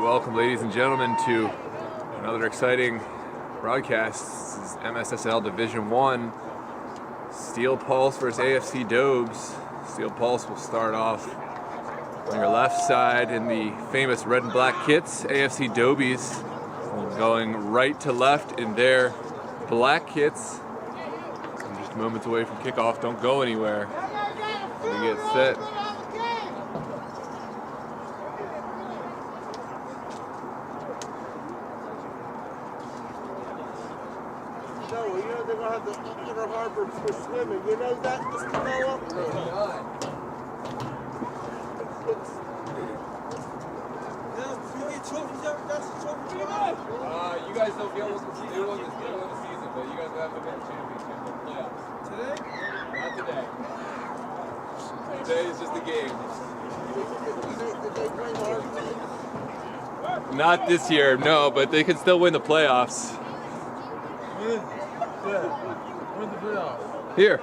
And welcome, ladies and gentlemen, to another exciting broadcast. This is MSSL Division 1, Steel Pulse versus AFC Dobes. Steel Pulse will start off on your left side in the famous red and black kits. AFC Dobes going right to left in their black kits. I'm just moments away from kickoff. Don't go anywhere. We get set. No, you know they're gonna have the Inner Harbor for swimming. You know that, Mr. Noah? You guys don't get what they won this season, but you guys have a big championship in the playoffs. Today? Not today. Today is just a game. Did they bring Harbor? Not this year, no, but they can still win the playoffs. When's the playoffs? Here.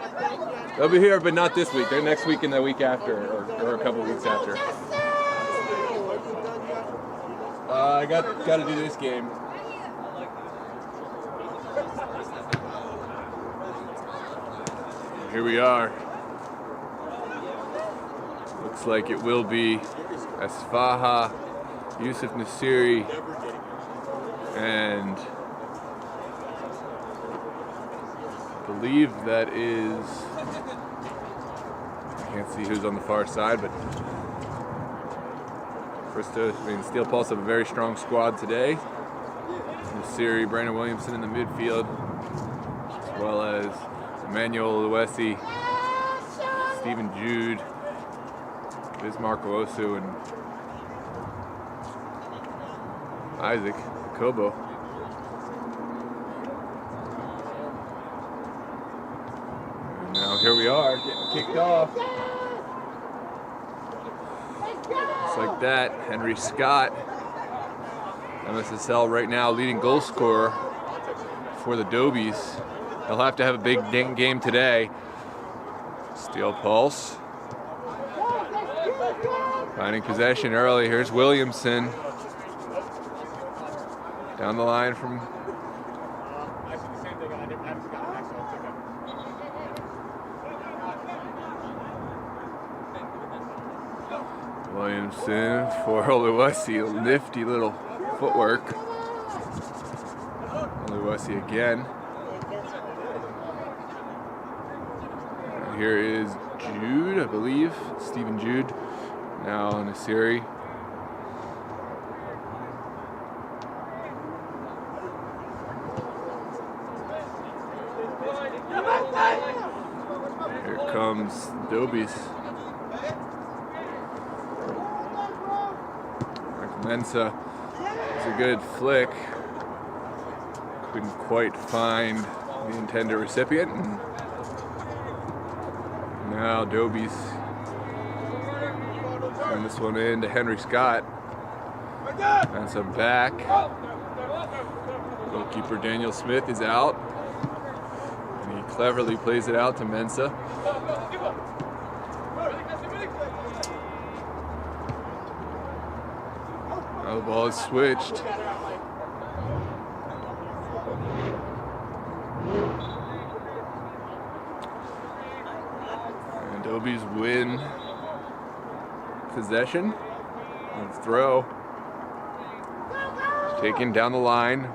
They'll be here, but not this week. They're next week and the week after, or a couple weeks after. I got to do this game. Here we are. Looks like it will be Asfaha, Yusuf Nasiri, and I believe that is, I can't see who's on the far side, but Steel Pulse have a very strong squad today. Nasiri, Brandon Williamson in the midfield, as well as Emmanuel Luesi, Stephen Jude, Bismarck Owosu, and Isaac Kobo. And now here we are, getting kicked off. Just like that, Henry Scott, MSSL right now leading goal scorer for the Dobes. They'll have to have a big game today. Steel Pulse finding possession early. Here's Williamson down the line from Williamson for Oluwasi. Nifty little footwork. Oluwasi again. And here is Jude, I believe. Stephen Jude. Now Nasiri. Here comes Dobes. Mensa is a good flick. Couldn't quite find the intended recipient. And now Dobes send this one in to Henry Scott. Mensa back. Goalkeeper Daniel Smith is out. And he cleverly plays it out to Mensa. Now the ball is switched. And Dobes win possession and throw. Taken down the line.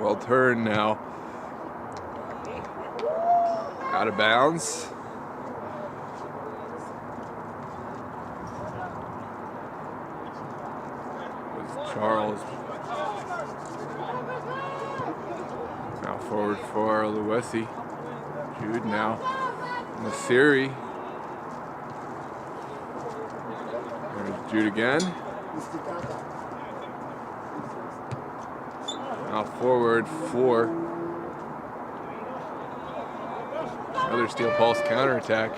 Well turned now. Out of bounds. Charles. Now forward for Luesi. Jude now. Nasiri. There's Jude again. Now forward for another Steel Pulse counterattack.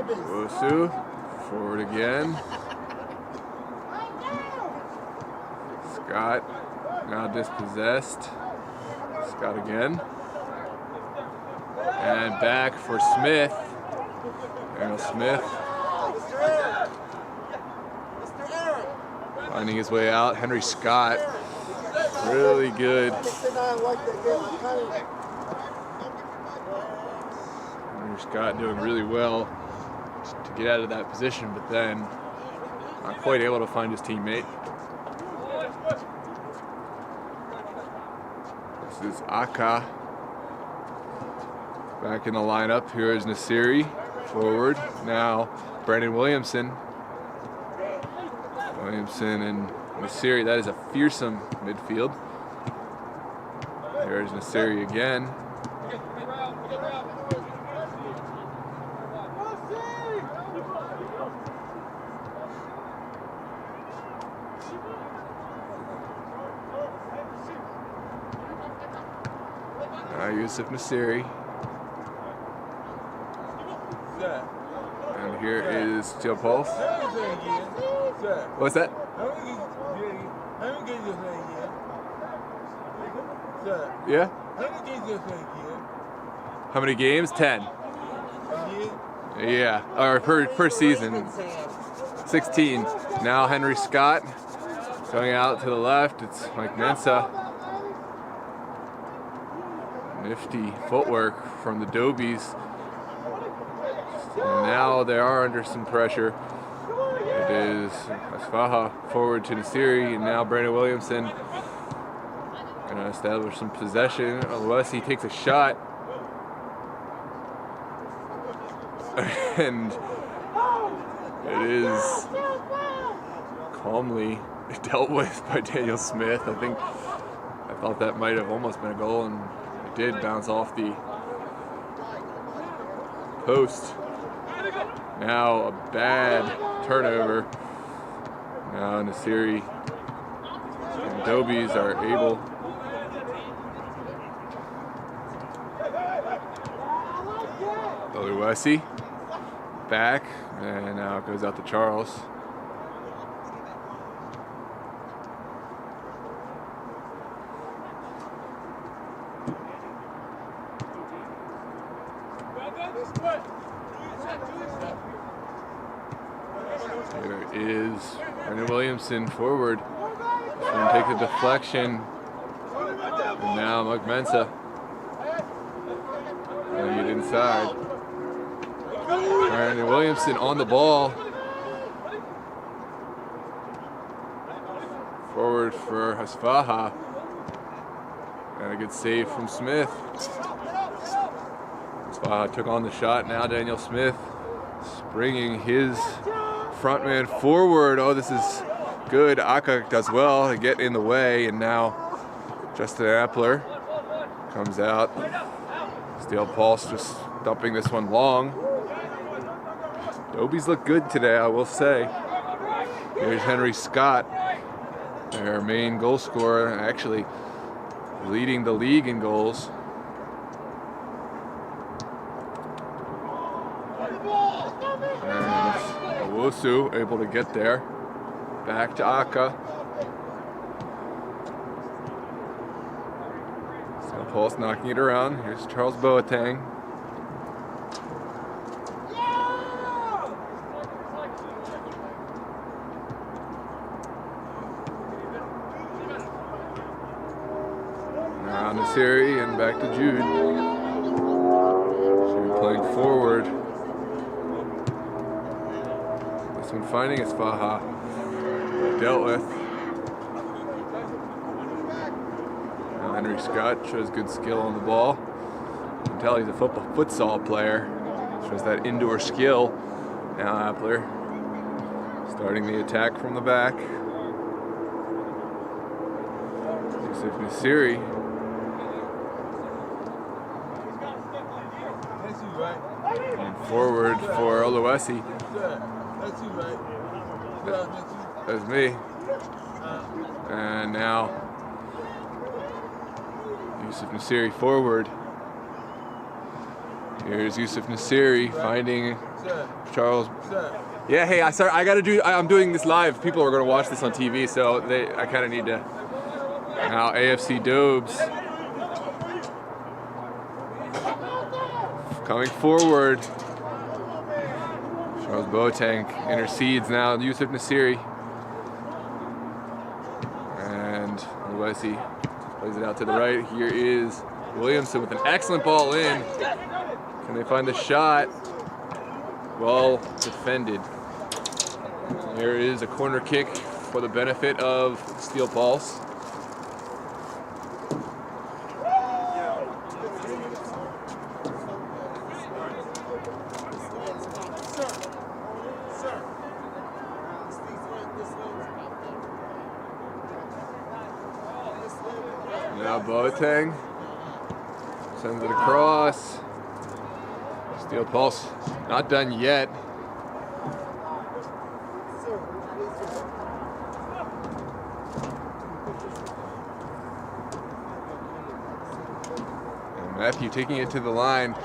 Owosu, forward again. Scott, now dispossessed. Scott again. And back for Smith. Daniel Smith. Finding his way out. Henry Scott. Really good. Henry Scott doing really well to get out of that position, but then not quite able to find his teammate. This is Aka. Back in the lineup. Here is Nasiri. Forward. Now Brandon Williamson. Williamson and Nasiri. That is a fearsome midfield. There's Nasiri again. Yusuf Nasiri. And here is Steel Pulse. What's that? Yeah? How many games? 10. Yeah, or per season. 16. Now Henry Scott going out to the left. It's Mike Mensa. Nifty footwork from the Dobes. And now they are under some pressure. It is Asfaha forward to Nasiri, and now Brandon Williamson gonna establish some possession. Oluwesi takes a shot. And it is calmly dealt with by Daniel Smith. I thought that might have almost been a goal, and it did bounce off the post. Now a bad turnover. Now Nasiri and Dobes are able. Oluwesi back, and now it goes out to Charles. There is Brandon Williamson forward. Going to take the deflection. And now Mike Mensa. Going to get inside. Brandon Williamson on the ball. Forward for Hasfaha. And a good save from Smith. Hasfaha took on the shot. Now Daniel Smith bringing his front man forward. Oh, this is good. Aka does well to get in the way, and now Justin Appler comes out. Steel Pulse just dumping this one long. Dobes look good today, I will say. Here's Henry Scott, their main goal scorer, actually leading the league in goals. Owusu able to get there. Back to Aka. Steel Pulse knocking it around. Here's Charles Boateng. Now Nasiri and back to Jude. Jude playing forward. When finding Asfaha dealt with. Now Henry Scott shows good skill on the ball. You can tell he's a futsal player. Shows that indoor skill. Now Appler starting the attack from the back. Yusuf Nasiri. And forward for Oluwesi. That's you, right? That's me. And now Yusuf Nasiri forward. Here's Yusuf Nasiri finding Charles. Yeah, hey, I'm doing this live. People are going to watch this on TV, so I kind of need to. Now AFC Dobes coming forward. Charles Boateng intercedes now. Yusuf Nasiri. And Luesi plays it out to the right. Here is Williamson with an excellent ball in. Can they find the shot? Well defended. There is a corner kick for the benefit of Steel Pulse. Now Boateng sends it across. Steel Pulse not done yet. And Matthew taking it to the line.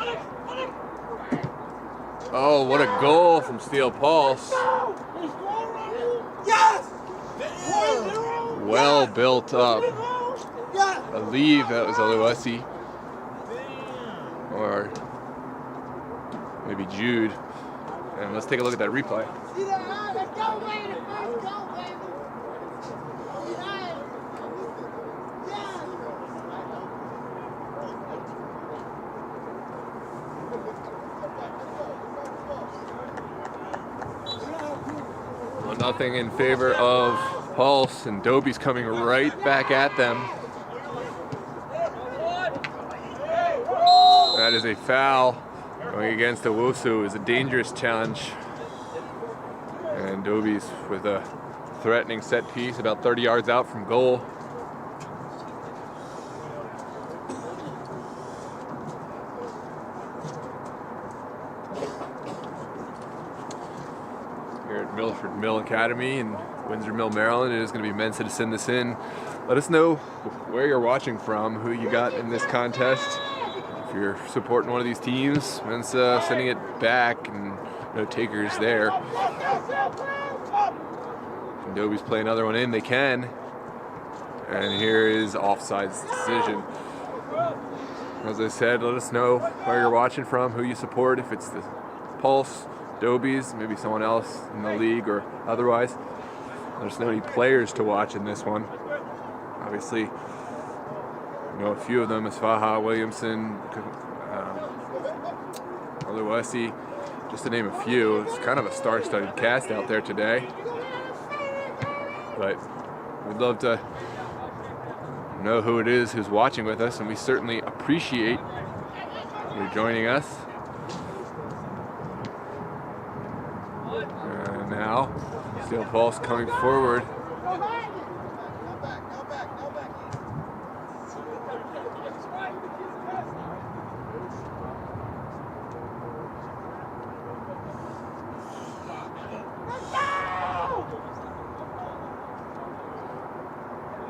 Oh, what a goal from Steel Pulse. Well built up. I believe that was Oluwasi. Or maybe Jude. And let's take a look at that replay. Well, nothing in favor of Pulse, and Dobes coming right back at them. That is a foul going against Owusu. Is a dangerous challenge. And Dobes with a threatening set piece about 30 yards out from goal. Here at Milford Mill Academy in Windsor Mill, Maryland, it is going to be Mensa to send this in. Let us know where you're watching from, who you got in this contest. If you're supporting one of these teams, Mensa sending it back, and no takers there. If Dobes play another one in, they can. And here is offsides decision. As I said, let us know where you're watching from, who you support, if it's the Pulse, Dobes, maybe someone else in the league or otherwise. Let us know any players to watch in this one. Obviously, you know a few of them: Isfaha, Williamson, Oluwasi, just to name a few. It's kind of a star-studded cast out there today. But we'd love to know who it is who's watching with us, and we certainly appreciate you joining us. And now, Steel Pulse coming forward.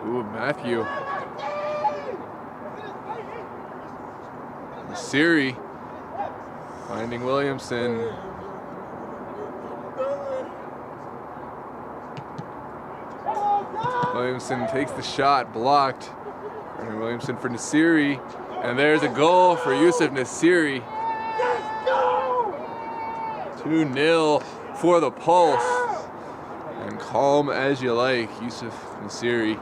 Ooh, Matthew. Siri finding Williamson. Williamson takes the shot, blocked. And Williamson for Nasiri. And there's a goal for Yusuf Nasiri. 2-0 for the Pulse. And calm as you like, Yusuf Nasiri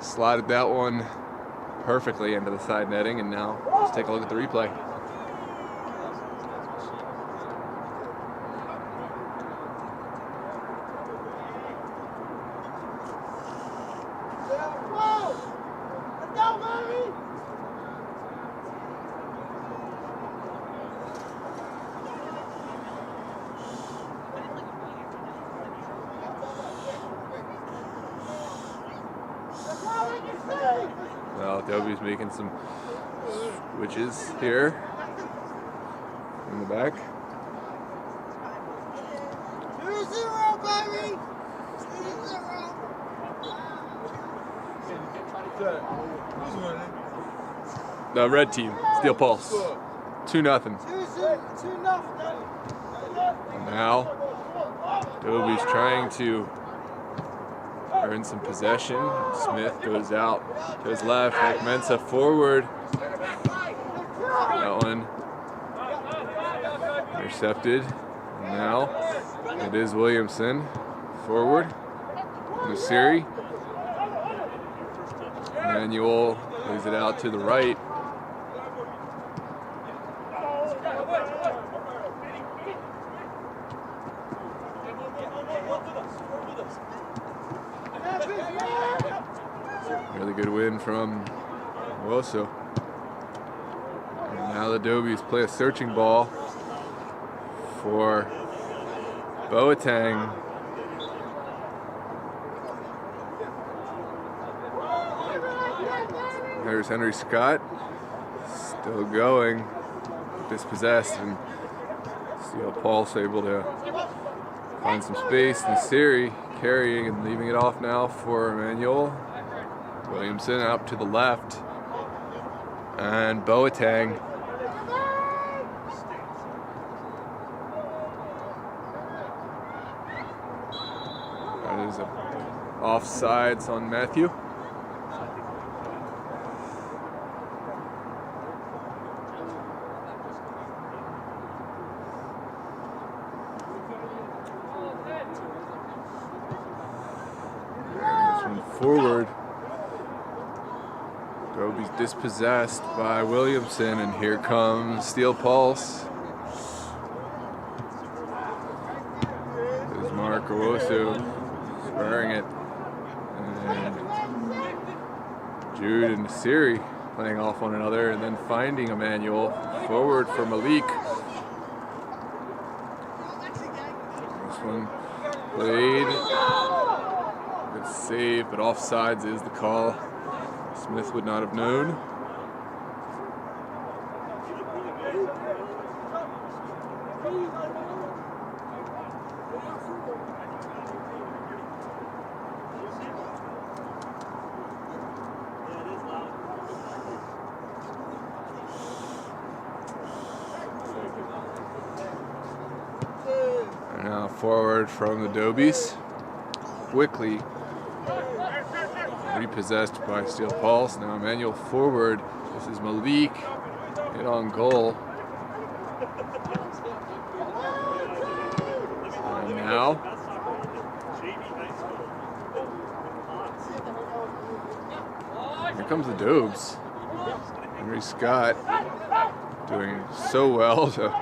slotted that one perfectly into the side netting, and now let's take a look at the replay. Well, Dobes making some switches here in the back. 2-0, baby! 2-0. Who's winning? The red team, Steel Pulse. 2-0. 2-0. And now, Dobes trying to earn some possession. Smith goes out to his left. Mensa forward. That one Intercepted. Now it is Williamson forward. Nasiri. Manuel plays it out to the right. Really good win from Woso. And now the Dobes play a searching ball for Boateng. There's Henry Scott, still going, dispossessed, and Steel Pulse able to find some space. Nasiri carrying and leaving it off now for Emmanuel. Williamson out to the left, and Boateng. That is offsides on Matthew. Forward. Dobes dispossessed by Williamson, and here comes Steel Pulse. There's Mark Owosu squaring it. And Jude and Nasiri playing off one another, and then finding Emmanuel. Forward for Malik. This one played. Good save, but offsides is the call. Smith would not have known. And now forward from the Dobes. Quickly repossessed by Steel Pulse. Now Emmanuel forward. This is Malik. Hit on goal. And now here comes the Dobes. Henry Scott doing so well to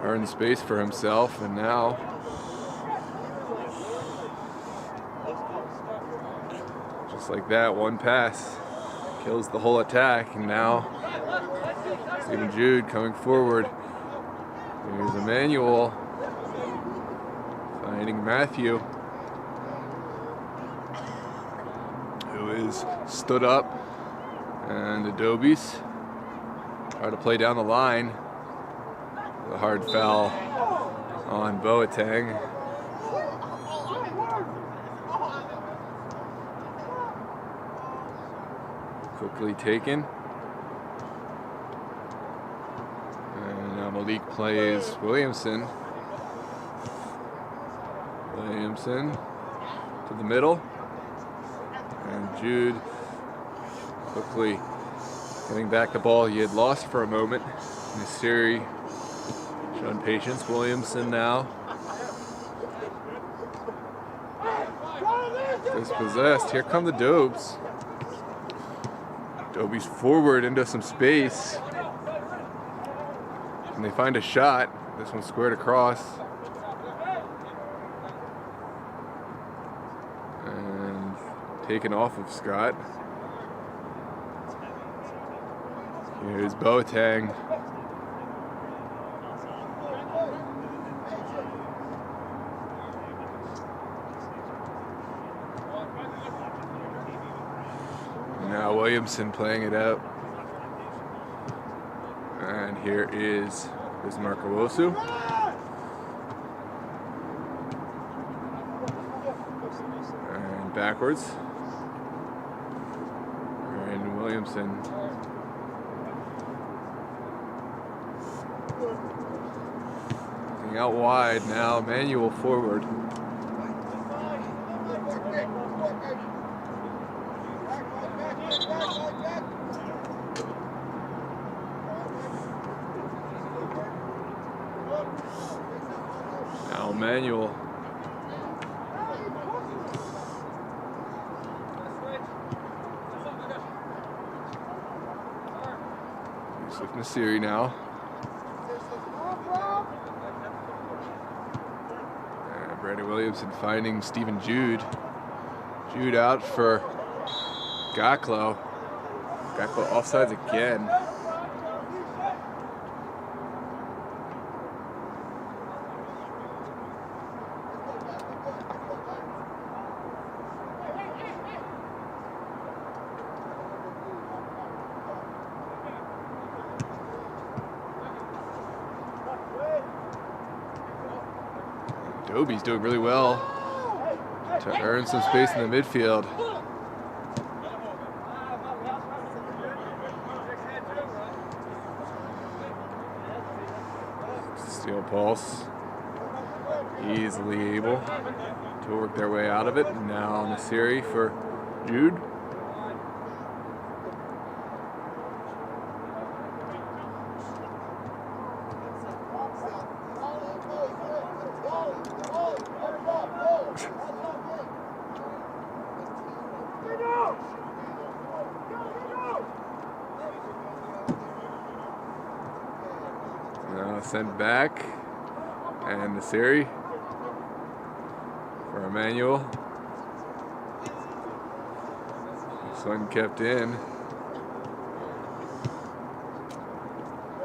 earn space for himself, and now just like that, one pass kills the whole attack. And now Stephen Jude coming forward. Here's Emmanuel finding Matthew, who is stood up, and the Dobes try to play down the line. The hard foul on Boateng. Quickly taken. And now Malik plays Williamson. Williamson to the middle. And Jude quickly getting back the ball he had lost for a moment. Nasiri showing patience. Williamson now dispossessed. Here come the Dobes. Dobes forward into some space, and they find a shot. This one squared across, and taken off of Scott. Here's Boateng. Now Williamson playing it out. And here is Mark Owosu. And backwards. And Williamson. Looking out wide now. Emmanuel forward. Emmanuel. Yusuf Nasiri now. And Brandon Williamson finding Stephen Jude. Jude out for Gaklo. Gaklo offsides again. Dobes doing really well to earn some space in the midfield. Steel Pulse easily able to work their way out of it. Now Nasiri for Jude. Now sent back, and Nasiri for Emmanuel. This one kept in.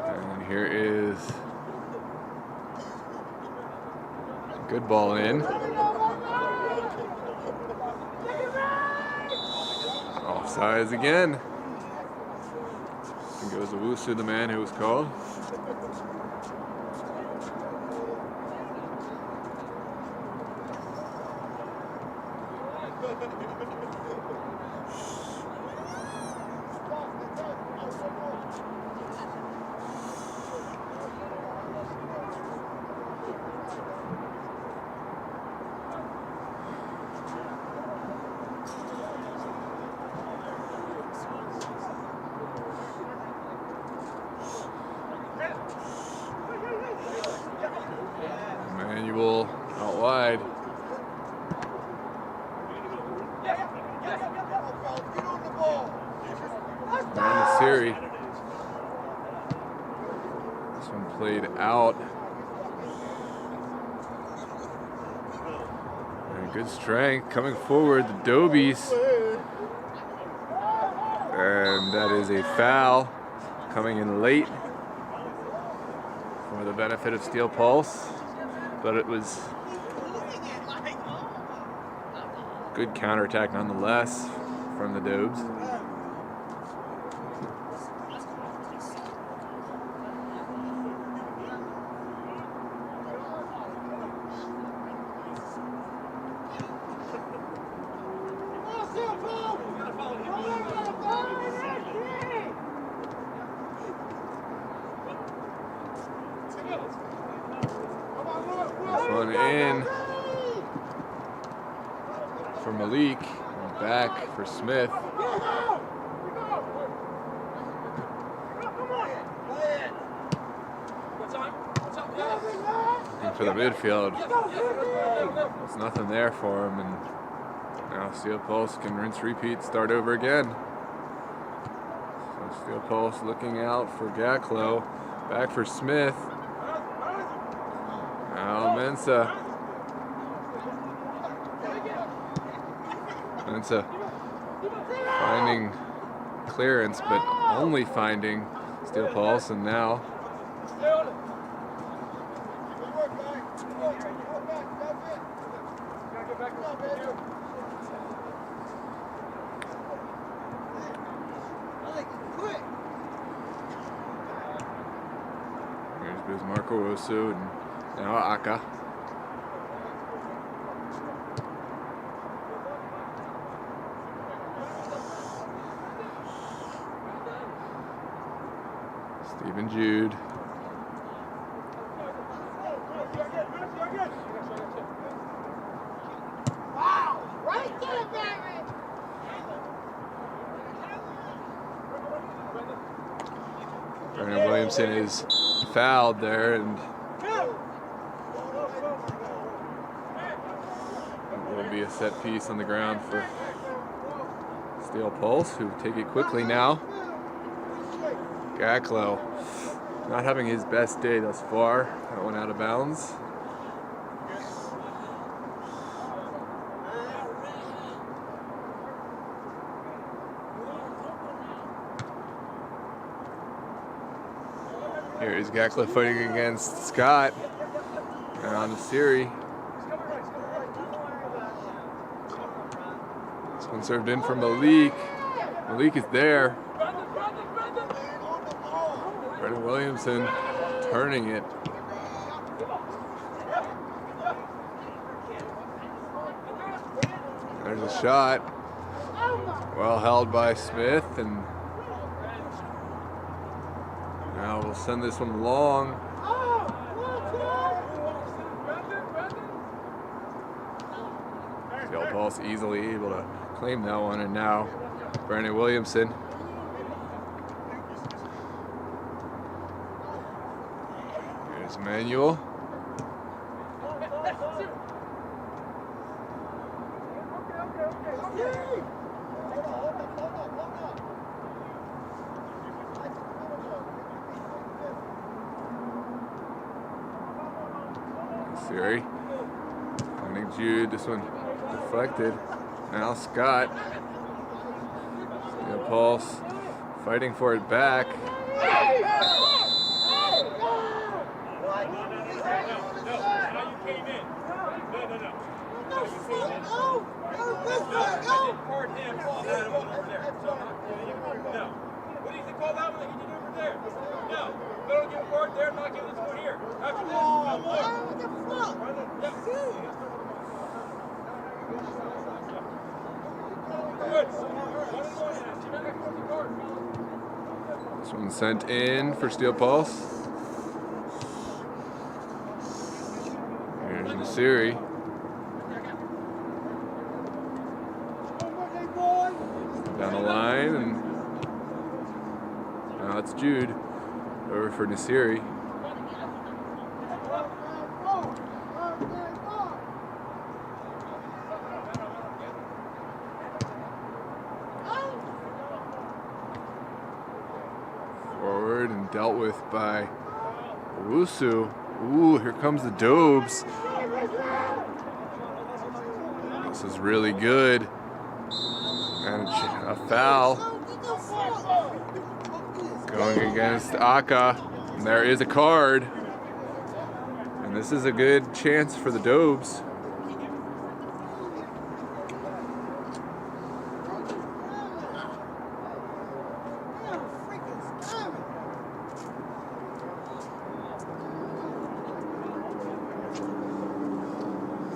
And here is a good ball in. Offsides again. And goes Owusu, the man who was called. Emmanuel out wide. And Nasiri. This one played out. And good strength coming forward, the Dobes. And that is a foul coming in late for the benefit of Steel Pulse. But it was good counterattack nonetheless from the Dobes. One in for Malik, and back for Smith. And for the midfield, there's nothing there for him, and now Steel Pulse can rinse, repeat, start over again. So Steel Pulse looking out for Gaklo, back for Smith. Now Mensa finding clearance, but only finding Steel Pulse, and now here's Bismarck Owusu, and now Aka. Stephen Jude. Wow! Right there, baby! Brandon Williamson is fouled there, and That'll be a set piece on the ground for Steel Pulse, who take it quickly now. Gacklow not having his best day thus far. That one out of bounds. Here is Gacklow fighting against Scott. And on to Siri. This one served in for Malik. Malik is there. Brendan Williamson turning it. There's a shot. Well held by Smith, and now we'll send this one long. Steel Pulse easily able to claim that one, and now Brandon Williamson. Here's Emmanuel. Siri finding Jude. This one deflected. Now Scott. Steel Pulse fighting for it back. This one sent in for Steel Pulse. Here's Nasiri. Down the line, and now it's Jude over for Nasiri. Forward and dealt with by Owusu. Ooh, here comes the Dobes. This is really good. And a foul going against Aka. And there is a card. And this is a good chance for the Dobes.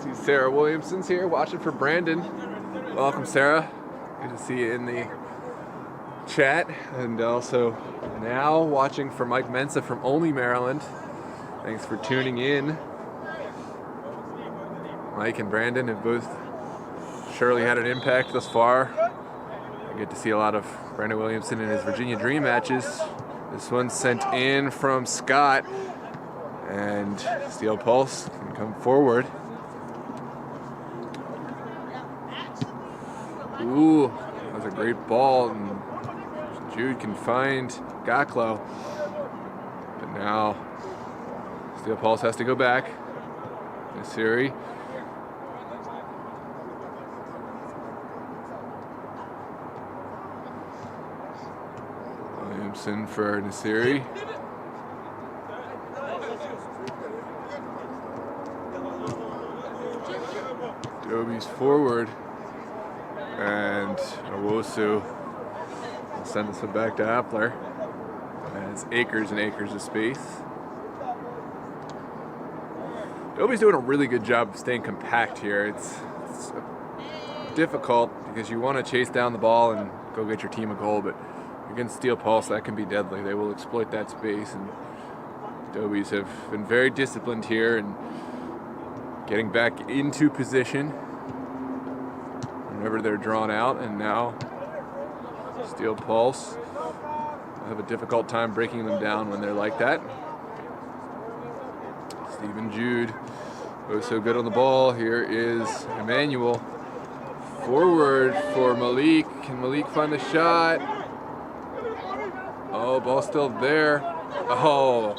See Sarah Williamson's here watching for Brandon. Welcome, Sarah. Good to see you in the chat, and also now watching for Mike Mensa from Only Maryland. Thanks for tuning in. Mike and Brandon have both surely had an impact thus far. I get to see a lot of Brandon Williamson in his Virginia Dream matches. This one's sent in from Scott, and Steel Pulse can come forward. Ooh, that was a great ball, and Jude can find Gacklow. But now Steel Pulse has to go back. Nasiri. Williamson for Nasiri. Dobes forward. And Owusu will send this one back to Appler. And it's acres and acres of space. Dobes doing a really good job of staying compact here. It's difficult because you want to chase down the ball and go get your team a goal, but against Steel Pulse, that can be deadly. They will exploit that space, and Dobes have been very disciplined here and getting back into position whenever they're drawn out, and now Steel Pulse have a difficult time breaking them down when they're like that. Stephen Jude Oh, so good on the ball. Here is Emmanuel. Forward for Malik. Can Malik find the shot? Oh, ball still there. Oh,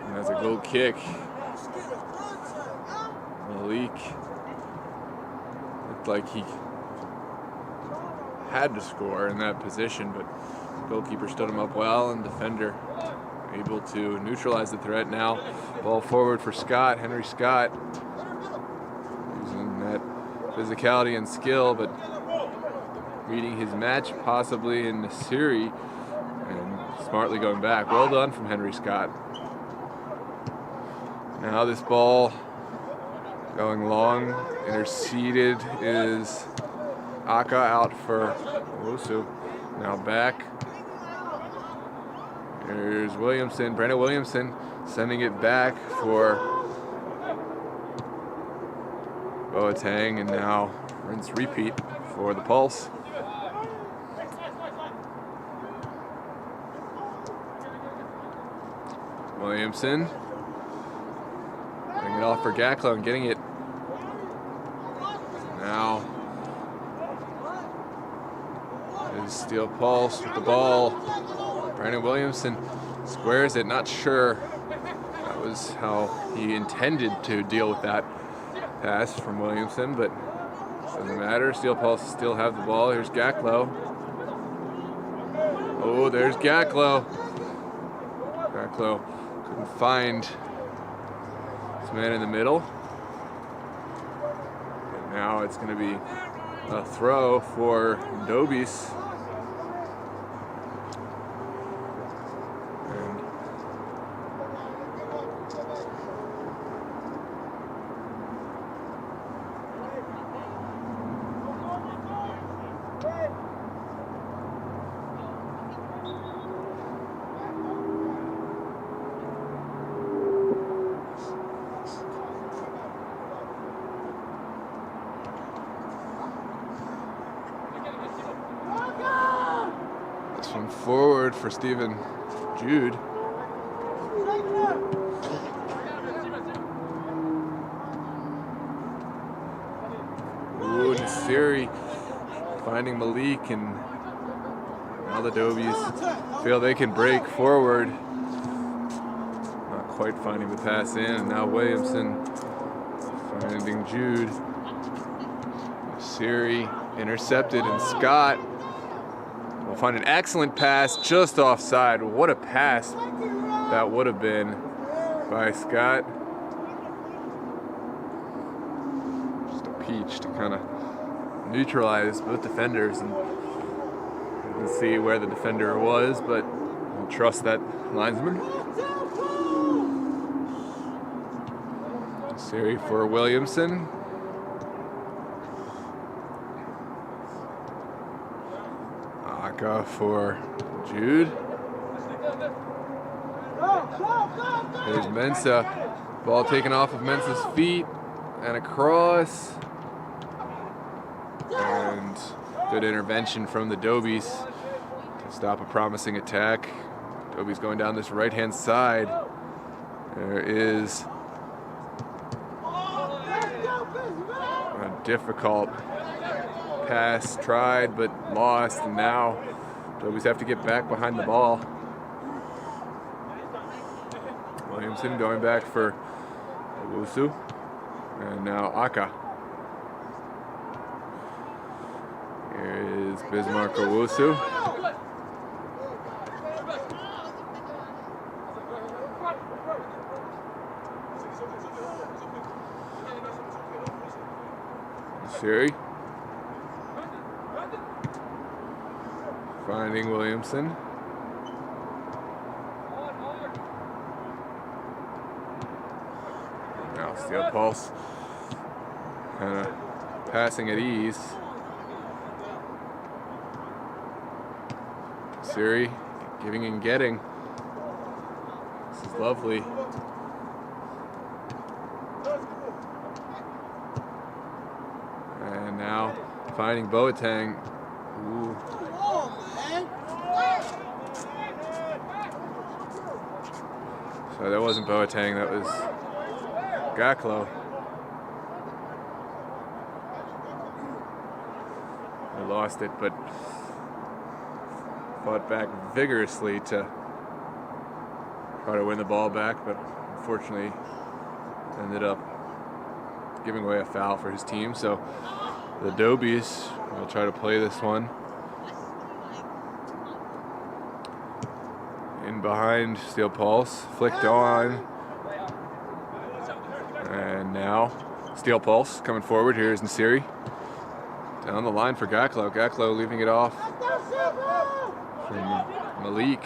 and that's a goal kick. Malik looked like he had to score in that position, but the goalkeeper stood him up well, and defender able to neutralize the threat. Now, ball forward for Scott, Henry Scott, using that physicality and skill, but reading his match possibly in the series and smartly going back. Well done from Henry Scott. Now this ball going long, interceded is Aka out for Owusu. Now back. Here's Williamson, Brandon Williamson sending it back for Boateng, and now rinse repeat for the Pulse. Williamson getting it off for Gaklo and getting it now. Is Steel Pulse with the ball. Brandon Williamson squares it, not sure that was how he intended to deal with that pass from Williamson, but doesn't matter. Steel Pulse still have the ball. Here's Gaklo. Oh, there's Gaklo. Gaklo couldn't find his man in the middle. And now it's going to be a throw for Dobes. One forward for Stephen Jude. Ooh, Nasiri finding Malik, and now the Dobes feel they can break forward. Not quite finding the pass in, and now Williamson finding Jude. Nasiri intercepted, and Scott will find an excellent pass just offside. What a pass that would have been by Scott. Just a peach to kind of neutralize both defenders, and you can see where the defender was, but we'll trust that linesman. Siri for Williamson. For Jude. There's Mensah. Ball taken off of Mensah's feet and across. And good intervention from the Dobes to stop a promising attack. Dobes going down this right-hand side. There is a difficult pass tried but lost, and now Dobes have to get back behind the ball. Williamson going back for Owusu, and now Aka. Here is Bismarck Owusu. Siri finding Williamson. Now Steel Pulse kind of passing at ease. Siri giving and getting. This is lovely. And now finding Boateng. Ooh. So that wasn't Boateng, that was Gaklo. They lost it, but fought back vigorously to try to win the ball back, but unfortunately ended up giving away a foul for his team. So the Dobes will try to play this one in behind Steel Pulse, flicked on, and now Steel Pulse coming forward. Here's Nasiri down the line for Gaklo. Gaklo leaving it off from Malik.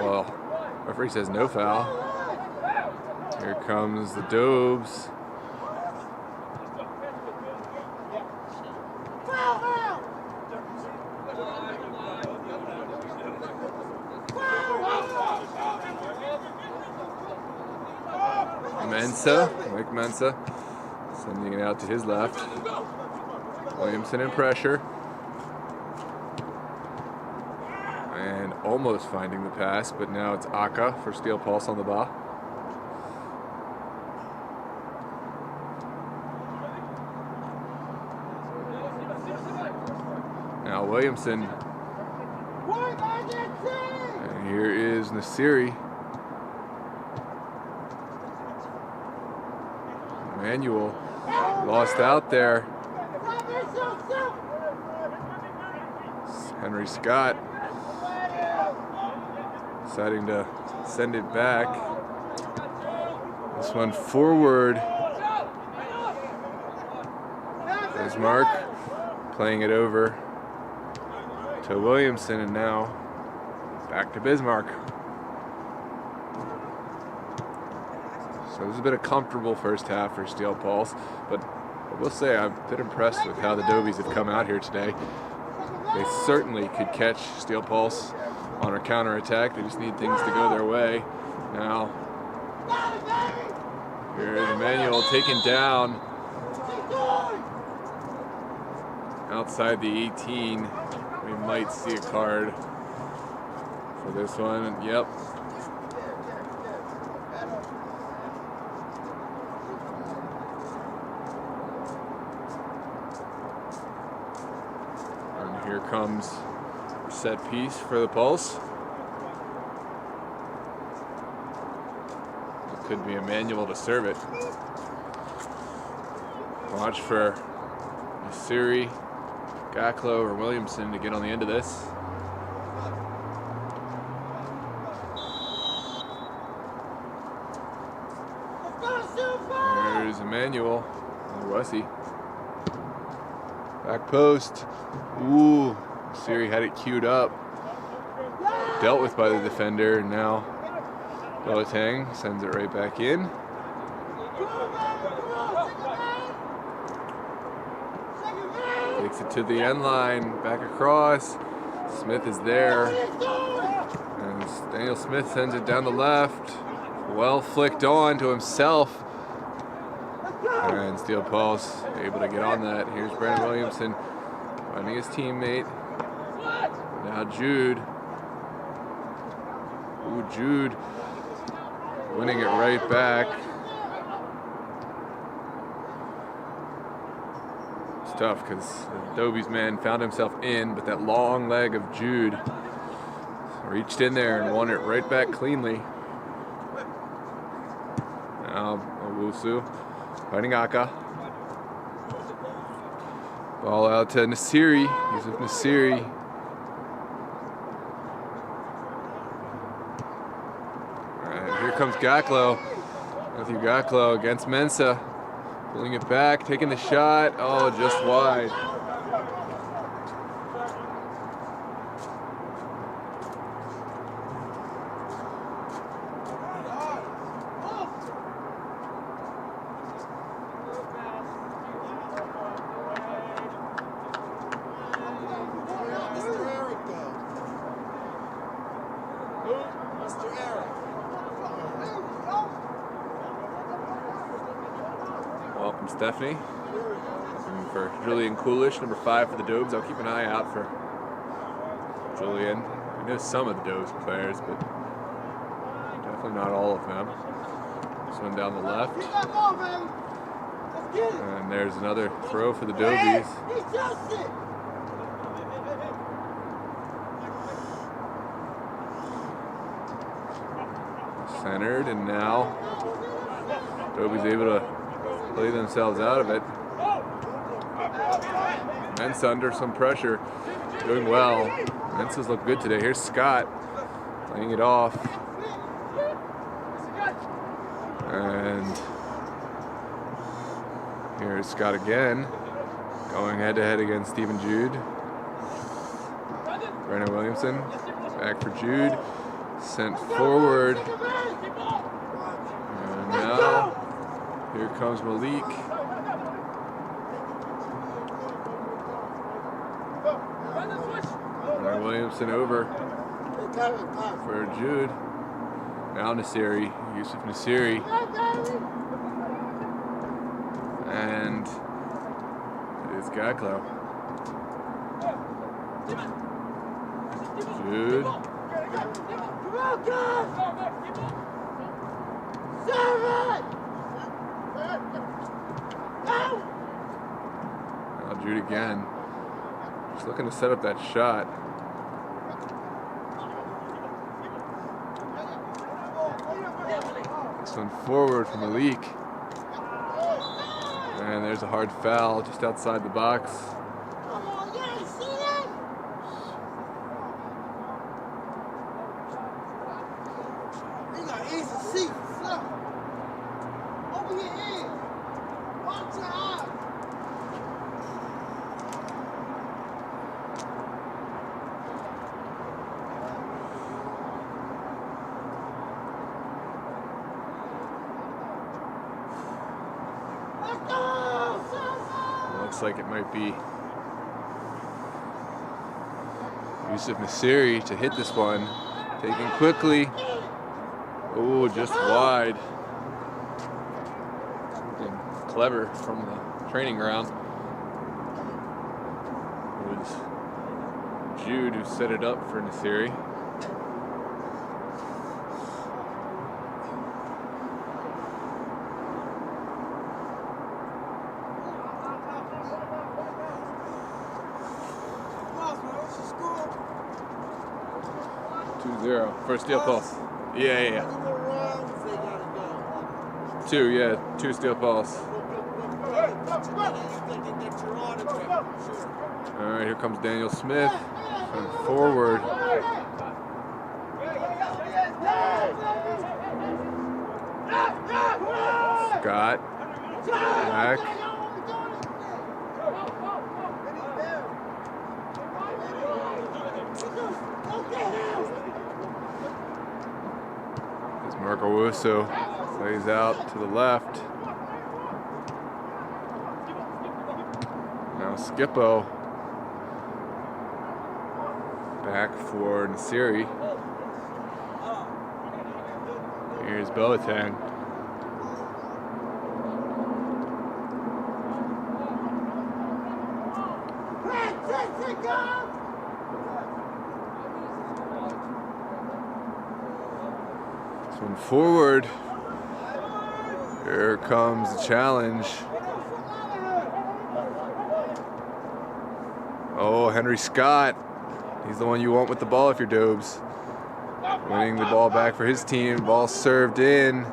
Well, referee says no foul. Here comes the Dobes. Mike Mensa, sending it out to his left. Williamson in pressure. And almost finding the pass, but now it's Aka for Steel Pulse on the ball. Now Williamson. And here is Nasiri. Manuel lost out there. Henry Scott deciding to send it back. This one forward. Bismarck playing it over to Williamson, and now back to Bismarck. So this has been a comfortable first half for Steel Pulse, but I will say I'm a bit impressed with how the Dobes have come out here today. They certainly could catch Steel Pulse on our counterattack. They just need things to go their way. Now, here's Emmanuel taken down outside the 18. We might see a card for this one. Yep. Here comes a set piece for the Pulse. It could be Emmanuel to serve it. Watch for Nasiri, Gaklo, or Williamson to get on the end of this. There's Emmanuel. Where was he? Back post. Ooh, Siri had it queued up. Dealt with by the defender, and now Boateng sends it right back in. Takes it to the end line, back across. Smith is there. And Daniel Smith sends it down the left. Well flicked on to himself. And Steel Pulse able to get on that. Here's Brandon Williamson finding his teammate. Now Jude. Ooh, Jude winning it right back. It's tough because Dobes man found himself in, but that long leg of Jude reached in there and won it right back cleanly. Now Owusu fighting Aka. Ball out to Nasiri. He's with Nasiri. Alright, here comes Gaklo. Matthew Gaklo against Mensa. Pulling it back, taking the shot. Oh, just wide. Welcome, Stephanie. Looking for Julian Coolish, number 5 for the Dobes. I'll keep an eye out for Julian. I know some of the Dobes players, but definitely not all of them. This one down the left. Keep that ball, man. Let's get it. And there's another throw for the Dobes. He just it. Centered, and now Dobes able to play themselves out of it. Mensa under some pressure, doing well. Mensa's look good today. Here's Scott playing it off. And here's Scott again, going head to head against Stephen Jude. Brandon Williamson back for Jude, sent forward. And now here comes Malik. Brandon Williamson over for Jude. Now Nasiri, Yusuf Nasiri. And it's Gaklo. Jude. Now Jude again. Just looking to set up that shot. This one forward from Malik. And there's a hard foul just outside the box. Looks like it might be Yusuf Nasiri to hit this one. Taken quickly. Oh, just wide. Something clever from the training ground. It was Jude who set it up for Nasiri. First steal pulse. Yeah. 2 steal pulse. All right, here comes Daniel Smith. And forward. Scott. Back. Marco Wusso plays out to the left. Now Skippo back for Nasiri. Here's Boateng. One forward. Here comes the challenge. Oh, Henry Scott. He's the one you want with the ball if you're Dobes. Winning the ball back for his team. Ball served in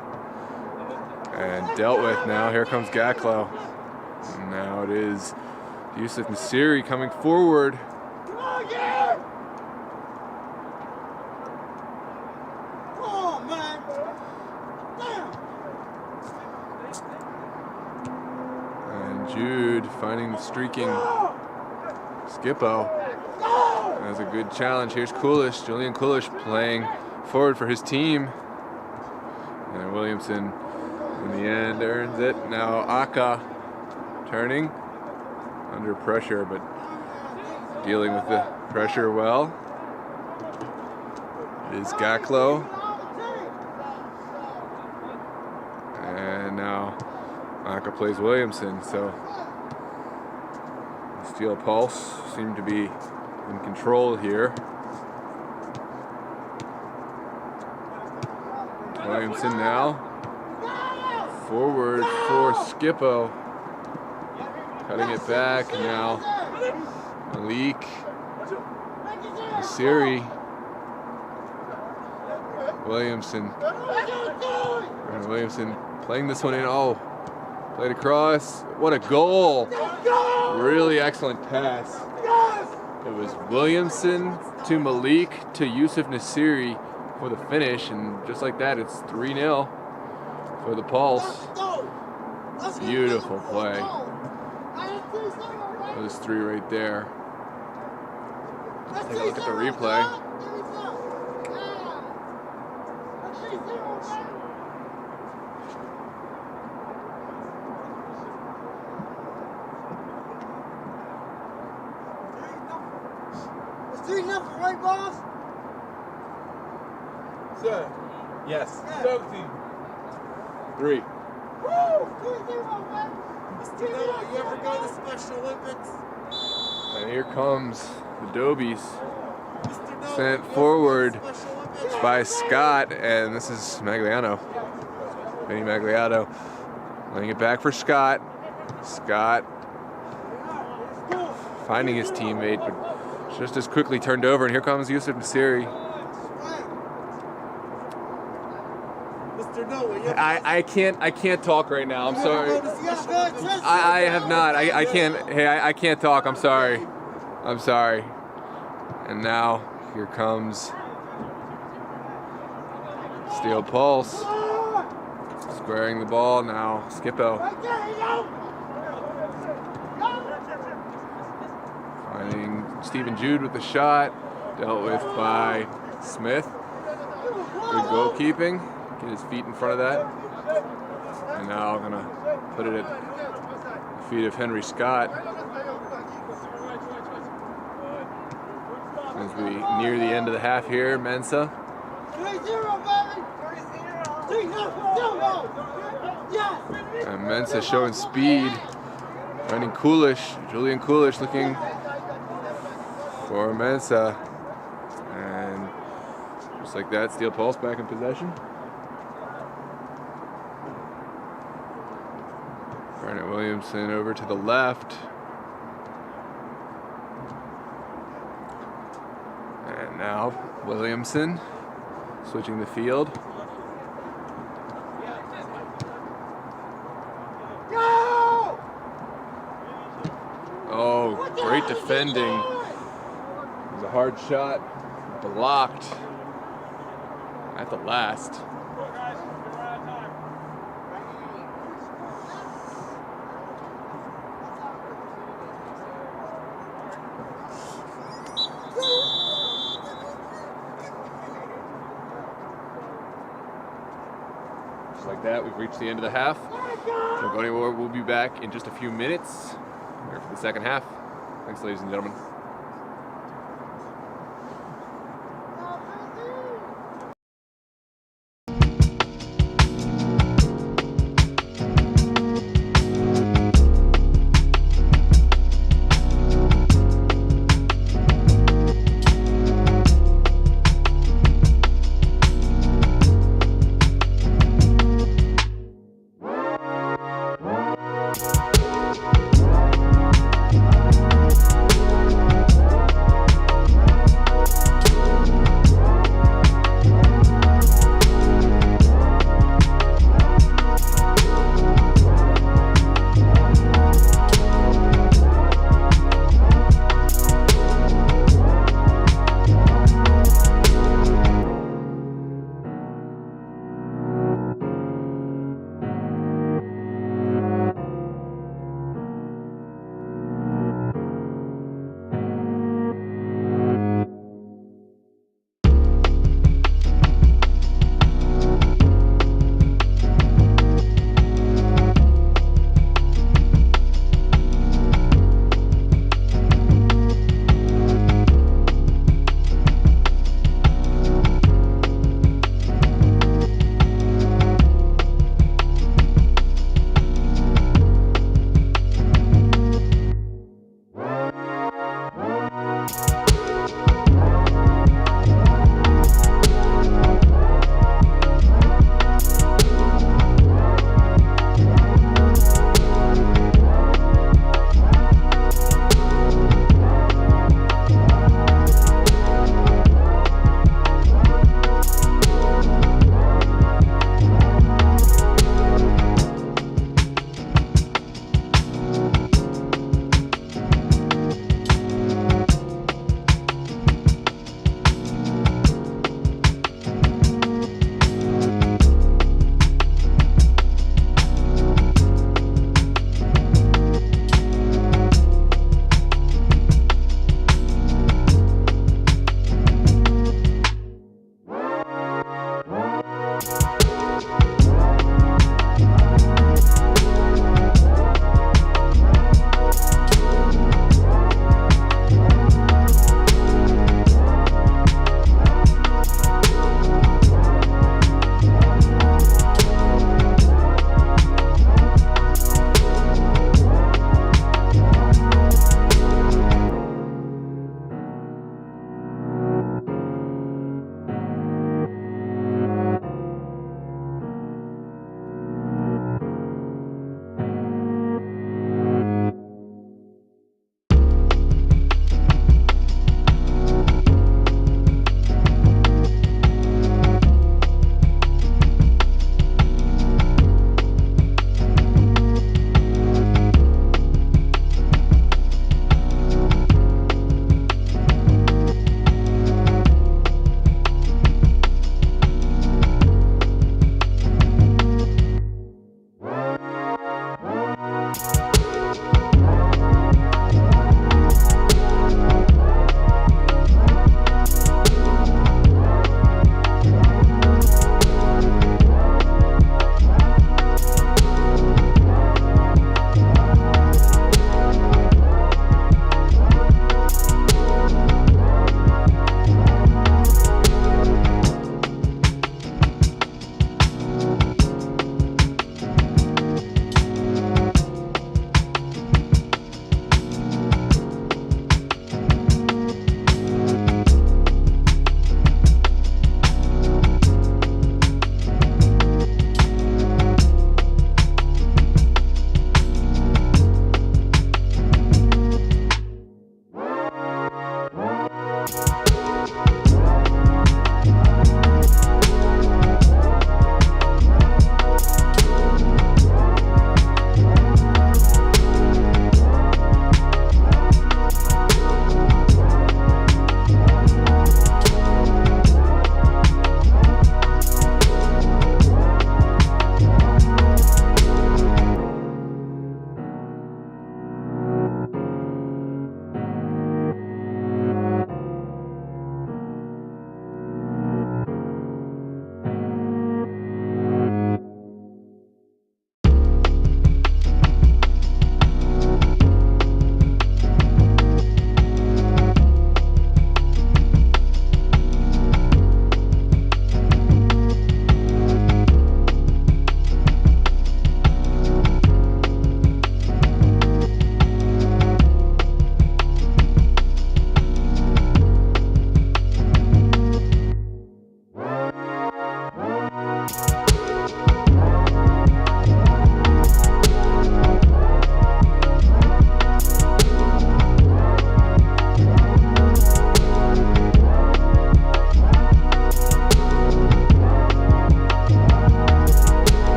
and dealt with. Now here comes Gaklo. And now it is Yusuf Nasiri coming forward. Jude finding the streaking Skippo. That's a good challenge. Here's Coolish, Julian Coolish playing forward for his team. And Williamson in the end earns it. Now Aka turning under pressure, but dealing with the pressure well. It is Gaklo. And now Aka plays Williamson, so Steel Pulse seem to be in control here. Williamson now. forward for Skippo. Cutting it back now. Malik. Nasiri. Williamson. And Williamson playing this one in. Oh, played across. What a goal. Really excellent pass. It was Williamson to Malik to Yusuf Nasiri for the finish, and just like that, it's 3-0 for the Pulse. Beautiful play. Those three right there. Let's take a look at the replay. It's 3-0, right, boss? Sir. Yes. Dog team. 3. Woo! 3-0, man. You ever go to Special Olympics? And here comes the Dobes. Sent forward by Scott, and this is Magliano. Vinny Magliano laying it back for Scott. Scott finding his teammate, but just as quickly turned over, and here comes Yusuf Nasiri. I can't talk right now. I'm sorry. I have not. I can't. Hey, I can't talk. I'm sorry. I'm sorry. And now here comes Steel Pulse squaring the ball now. Skippo finding Stephen Jude with the shot, dealt with by Smith. Good goalkeeping. Get his feet in front of that. And now gonna put it at the feet of Henry Scott. As we near the end of the half here, Mensa. 3-0, baby! 3-0! And Mensa showing speed. Finding Coolish, Julian Coolish looking for Mensa. And just like that, Steel Pulse back in possession. Barnett Williamson over to the left. And now Williamson switching the field. Oh, great defending. It was a hard shot, blocked at the last. Just like that, we've reached the end of the half. Don't go anywhere. We'll be back in just a few minutes here for the second half. Thanks, ladies and gentlemen.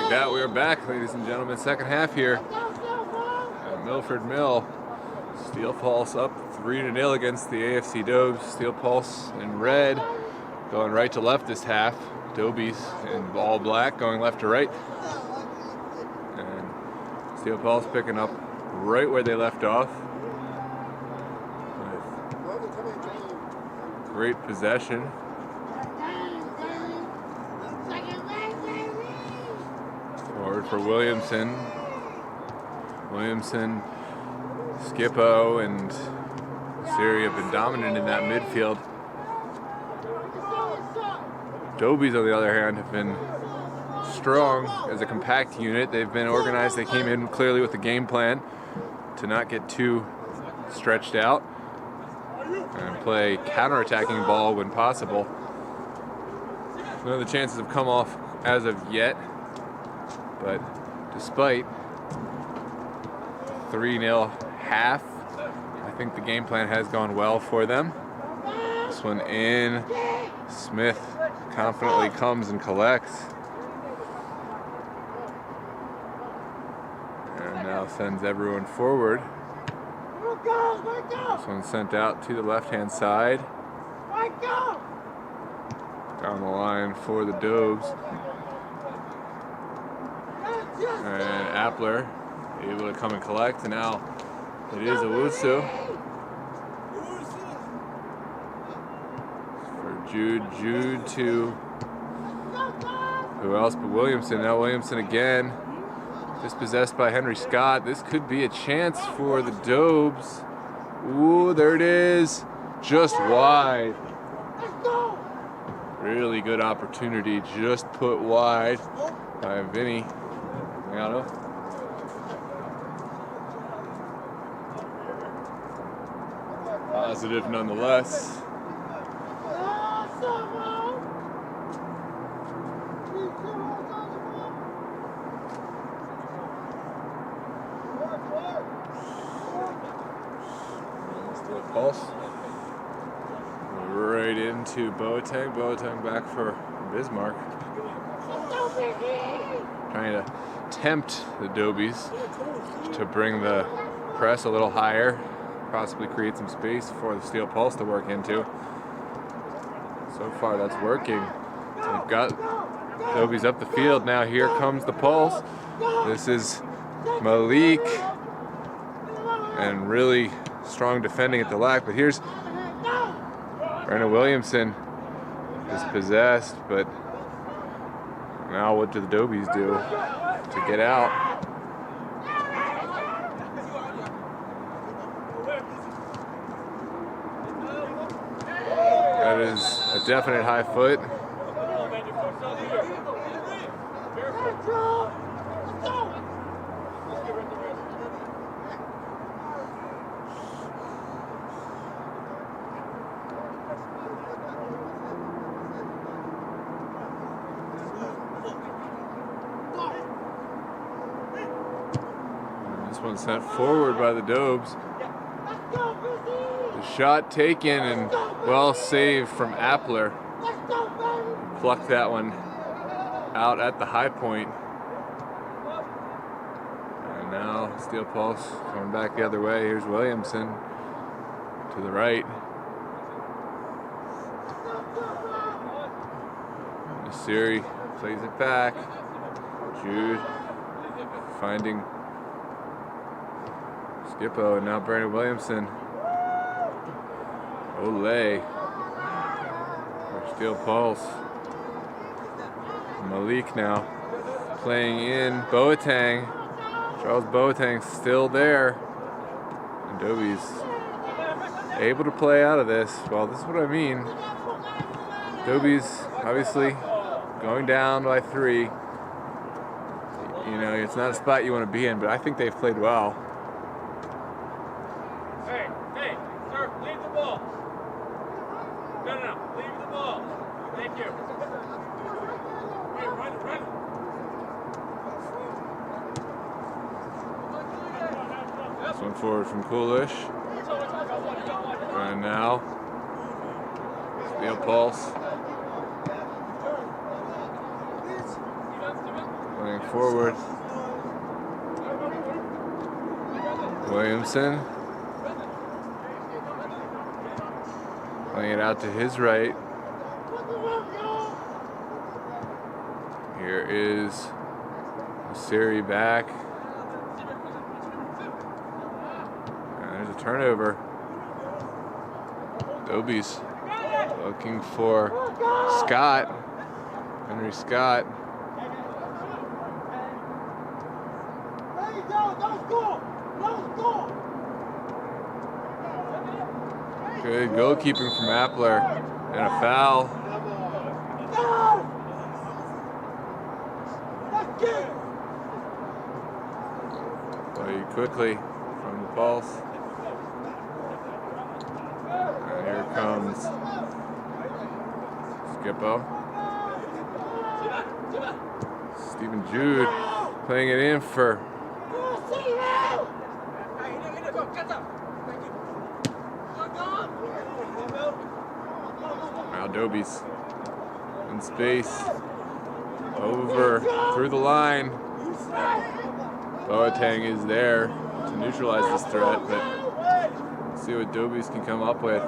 Like that, we are back, ladies and gentlemen. Second half here at Milford Mill. Steel Pulse up 3-0 against the AFC Dobes. Steel Pulse in red, going right to left this half. Dobes in all black, going left to right. And Steel Pulse picking up right where they left off. With great possession. Forward for Williamson. Williamson, Skippo, and Siri have been dominant in that midfield. Dobes, on the other hand, have been strong as a compact unit. They've been organized. They came in clearly with a game plan to not get too stretched out and play counter-attacking ball when possible. None of the chances have come off as of yet, but despite 3-0 half, I think the game plan has gone well for them. This one in, Smith confidently comes and collects. And now sends everyone forward. This one sent out to the left-hand side. Down the line for the Dobes. And Appler able to come and collect, and now it is Owusu. For Jude to who else but Williamson. Now Williamson again, dispossessed by Henry Scott. This could be a chance for the Dobes. Ooh, there it is, just wide. Really good opportunity, just put wide by Vinny. Positive nonetheless. Still Pulse. Right into Boateng. Boateng back for Bismarck. Trying to tempt the Dobes to bring the press a little higher, possibly create some space for the Steel Pulse to work into. So far that's working. They've got Dobes up the field. Now here comes the Pulse. This is Malik, and really strong defending at the lack, but here's Brandon Williamson is possessed, but now what do the Dobes do to get out? That is a definite high foot. This one sent forward by the Dobes. The shot taken and well saved from Appler. Plucked that one out at the high point. And now Steel Pulse coming back the other way. Here's Williamson to the right. Siri plays it back. Jude finding Skippo, and now Brandon Williamson. Olay for Steel Pulse. Malik now playing in Boateng. Charles Boateng still there. And Dobes able to play out of this. Well, this is what I mean. Dobes obviously going down by 3. You know, it's not a spot you want to be in, but I think they've played well. Hey, sir, leave the ball. No, leave the ball. Thank you. Hey, run. This one forward from Coolish. And now, Steel Pulse. Playing forward. Williamson. Playing it out to his right. Here is Siri back. And there's a turnover. Dobes looking for Scott. Henry Scott. Good goalkeeping from Appler. And a foul. Play quickly from the Pulse. And here comes Skippo. Stephen Jude playing it in for now Dobes in space over through the line. Boateng is there to neutralize this threat, but let's see what Dobes can come up with.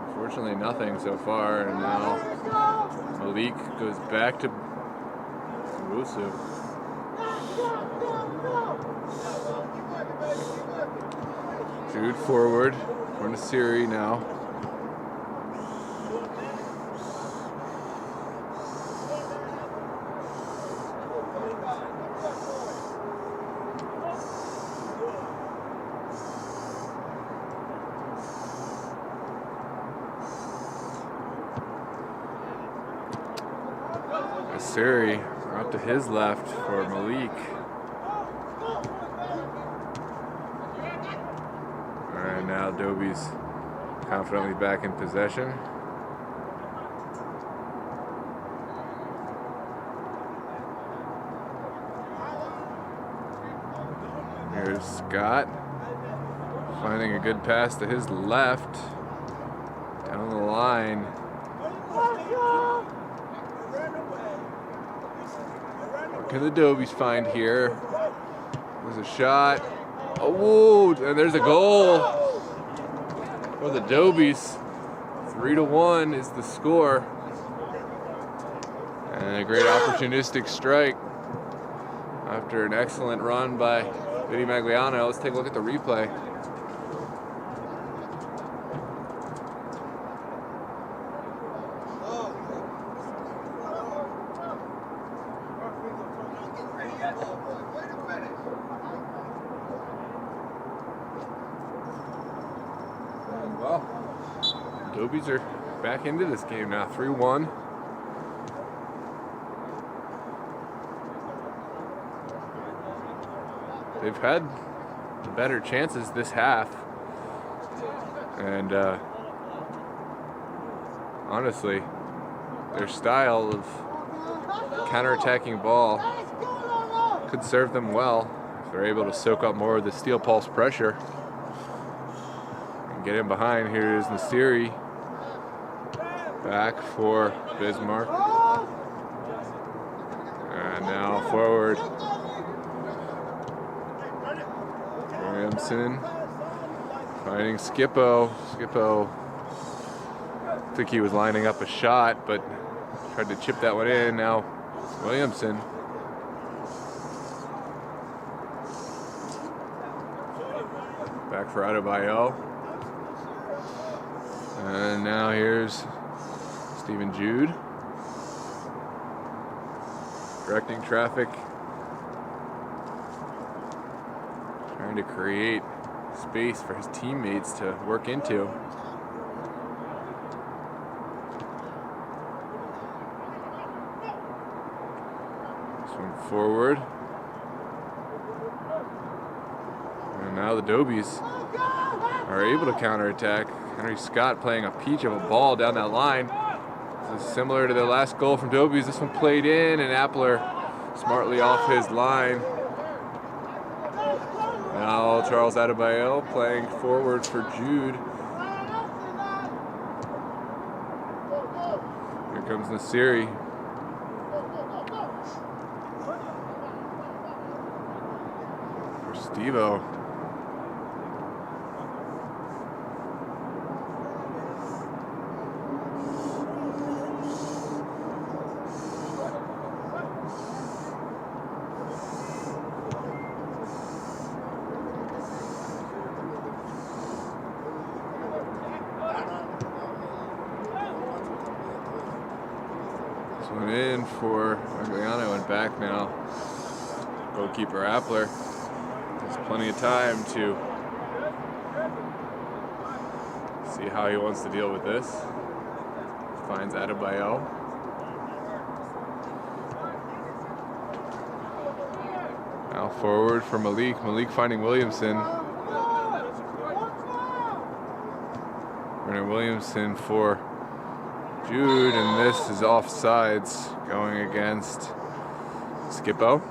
Unfortunately, nothing so far, and now Malik goes back to Wusu. Jude forward, going to Siri now. Siri out to his left for Malik. And now Dobes confidently back in possession. Here's Scott finding a good pass to his left. Down the line. What can the Dobes find here? There's a shot. Oh, and there's a goal for the Dobes. 3-1 is the score. And a great opportunistic strike after an excellent run by Vinny Magliano. Let's take a look at the replay. Well, Dobes are back into this game now, 3-1. They've had the better chances this half. And honestly, their style of counterattacking ball could serve them well if they're able to soak up more of the Steel Pulse pressure. Get in behind. Here is Nasiri back for Bismarck, and now forward Williamson finding Skippo. Skippo, I think he was lining up a shot but tried to chip that one in. Now Williamson. Back for Adebayo. And now here's Stephen Jude directing traffic, trying to create space for his teammates to work into. This one forward. And now the Dobes are able to counterattack. Henry Scott playing a peach of a ball down that line. This is similar to the last goal from Dobes. This one played in, and Appler smartly off his line. Now Charles Adebayo playing forward for Jude. Here comes Nasiri. Steve-O. This one in for Magliano and back now. Goalkeeper Appler. There's plenty of time to see how he wants to deal with this. Finds Adebayo. Now forward for Malik. Malik finding Williamson. Brennan Williamson for Jude, and this is offsides going against Skippo.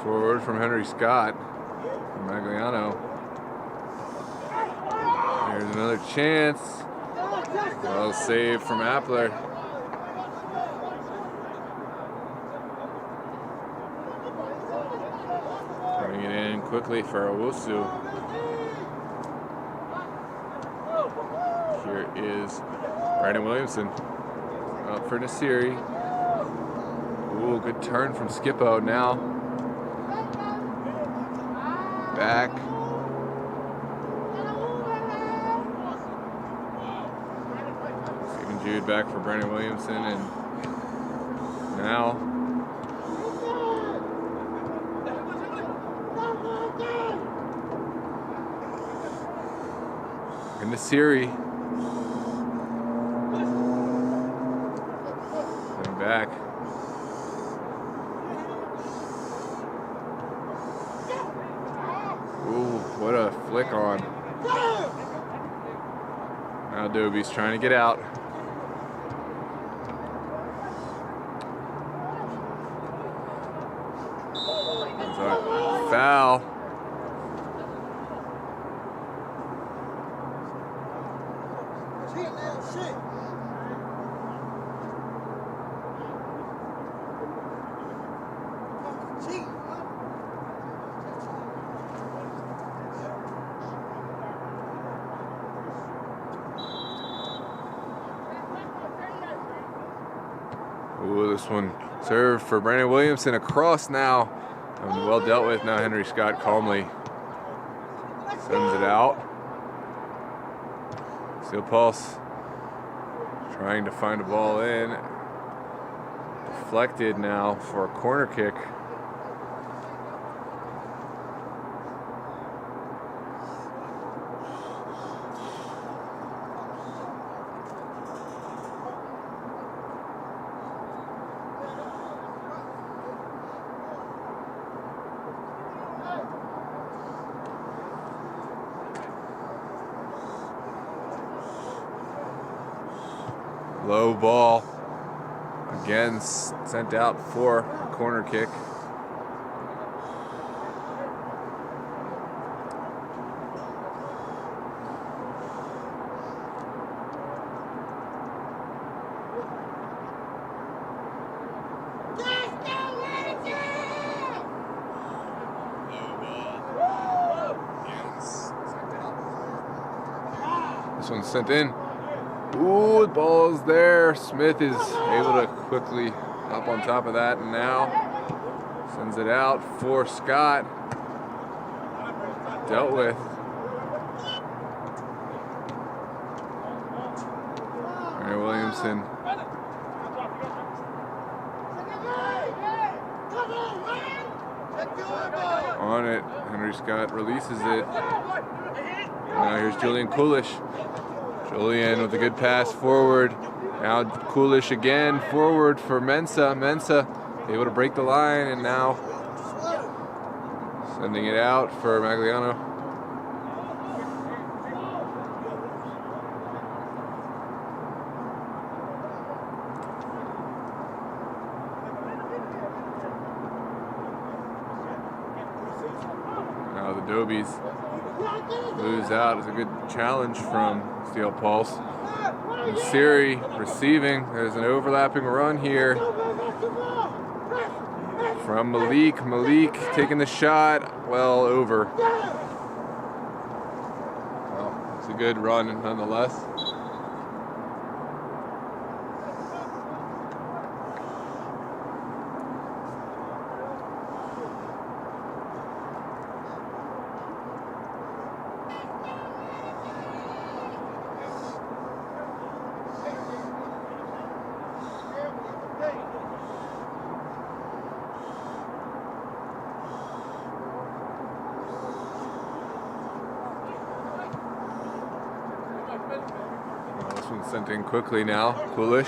Forward from Henry Scott, from Magliano. Here's another chance. Well saved from Appler. Bring it in quickly for Owusu. Here is Brandon Williamson. Out for Nasiri. Ooh, good turn from Skippo now. Back. Stephen Jude back for Brandon Williamson, and now into Siri. Coming back. Ooh, what a flick on. Now Dobes trying to get out. Foul. Ooh, this one served for Brandon Williamson across now. And well dealt with. Now Henry Scott calmly sends it out. Steel Pulse trying to find a ball in. Deflected now for a corner kick. Low ball, again sent out for a corner kick. This one's sent in. Ooh, the ball's there. Smith is able to quickly hop on top of that, and now sends it out for Scott. Dealt with. Brandon Williamson. On it. Henry Scott releases it. Now here's Julian Coolish. Julian with a good pass forward. Now Coolish again forward for Mensah. Mensah able to break the line, and now sending it out for Magliano. Now the Dobes moves out. It's a good challenge from Steel Pulse. And Siri receiving. There's an overlapping run here from Malik. Malik taking the shot. Well over. Well, it's a good run nonetheless. This one's sent in quickly now. Coolish.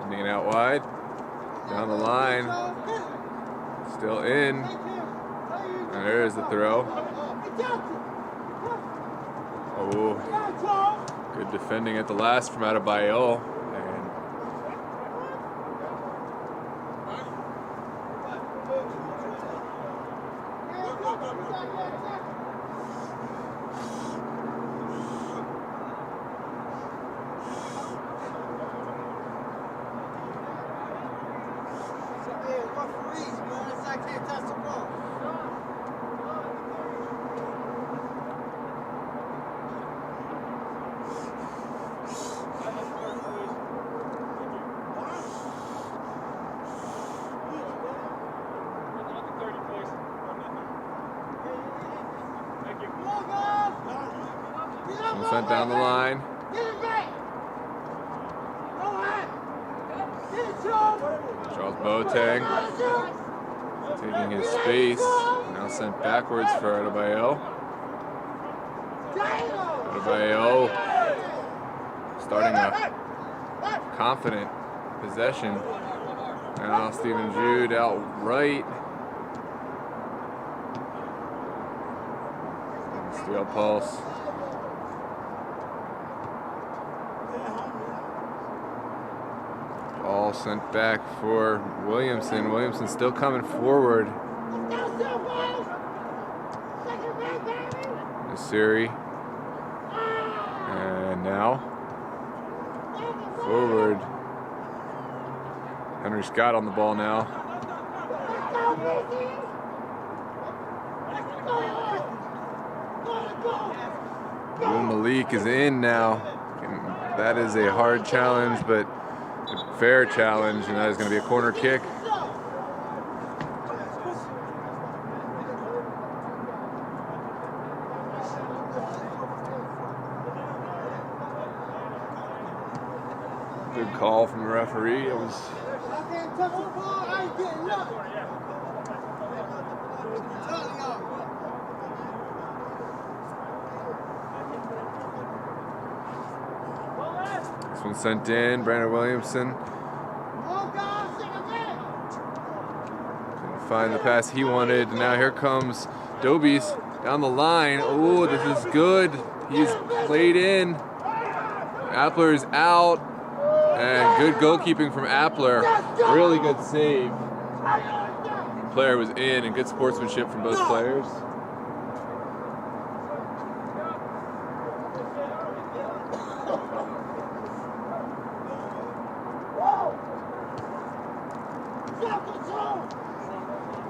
Sending it out wide. Down the line. Still in. And there's the throw. Oh, good defending at the last from Adebayo. Sent down the line. Charles Boateng taking his space. Now sent backwards for Adebayo. Adebayo starting a confident possession. Now Stephen Jude out right. Steel Pulse. Ball sent back for Williamson. Williamson still coming forward. Siri. And now forward. Henry Scott on the ball now. Ooh, Malik is in now. That is a hard challenge, but a fair challenge, and that is going to be a corner kick. Good call from the referee. It was this one sent in. Brandon Williamson couldn't find the pass he wanted. And now here comes Dobes down the line. Oh, this is good. He's played in. Appler is out. And good goalkeeping from Appler. Really good save. The player was in, and good sportsmanship from both players.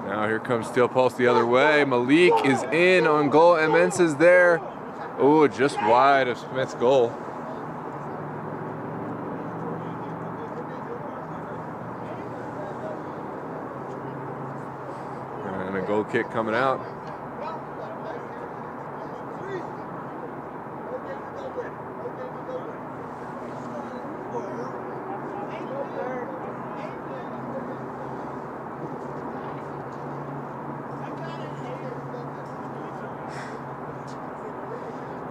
Now here comes Steel Pulse the other way. Malik is in on goal. Emens is there. Oh, just wide of Smith's goal. And a goal kick coming out.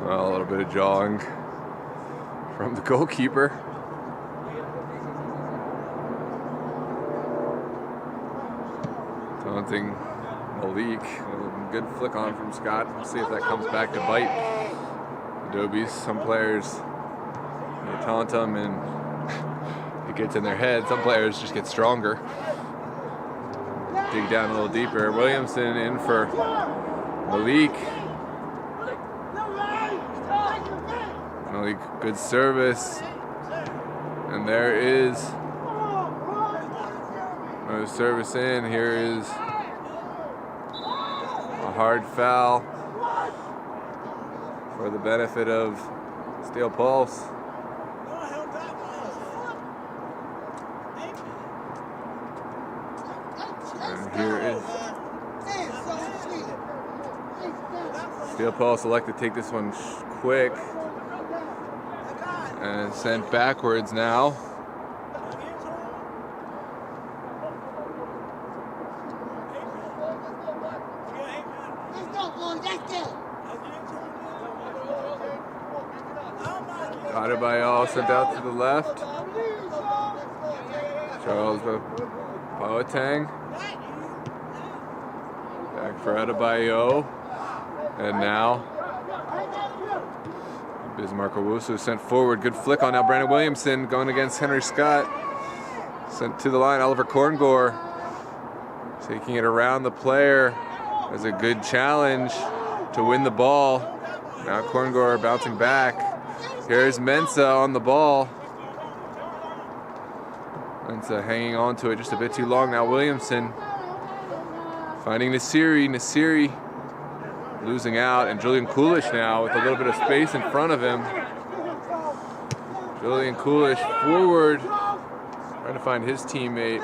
Well, a little bit of jawing from the goalkeeper. Taunting Malik. A good flick on from Scott. We'll see if that comes back to bite the Dobes. Some players taunt them and it gets in their head. Some players just get stronger. Dig down a little deeper. Williamson in for Malik, good service. And there is another service in. Here is a hard foul for the benefit of Steel Pulse. And here is Steel Pulse elect to take this one quick and sent backwards now. Adebayo sent out to the left. Charles Boateng. Back for Adebayo. And now Bismarck Owusu sent forward. Good flick on now. Brandon Williamson going against Henry Scott. Sent to the line. Oliver Korngor taking it around the player. As a good challenge to win the ball. Now Korngor bouncing back. Here's Mensah on the ball. Mensah hanging on to it just a bit too long. Now Williamson finding Nasiri. Nasiri losing out, and Julian Coolish now with a little bit of space in front of him. Julian Coolish forward, trying to find his teammate.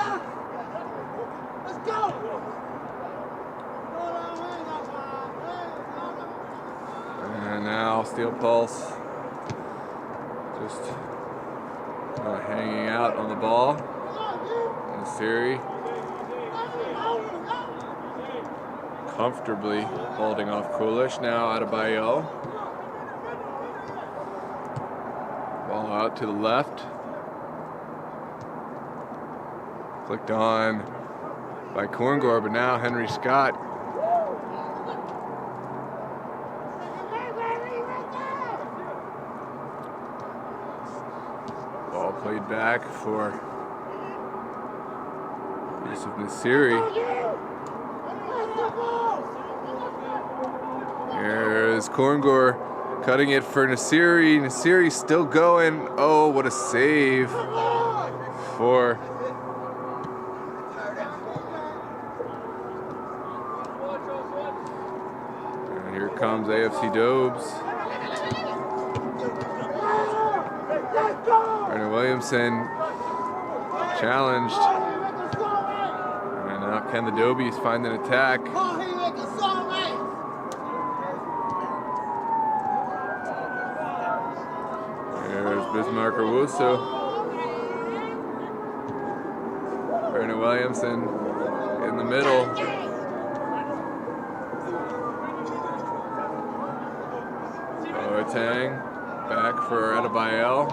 And now Steel Pulse just hanging out on the ball. Nasiri comfortably holding off Coolish. Now Adebayo. Ball out to the left. Flicked on by Korngor, but now Henry Scott. Ball played back for Yusuf Nasiri. Here's Korngor cutting it for Nasiri. Nasiri still going. Oh, what a save for and here comes AFC Dobes. Brandon Williamson challenged. And now can the Dobies find an attack? There's Bismarck Owusu. Brandon Williamson in the middle. Boateng back for Adebayo.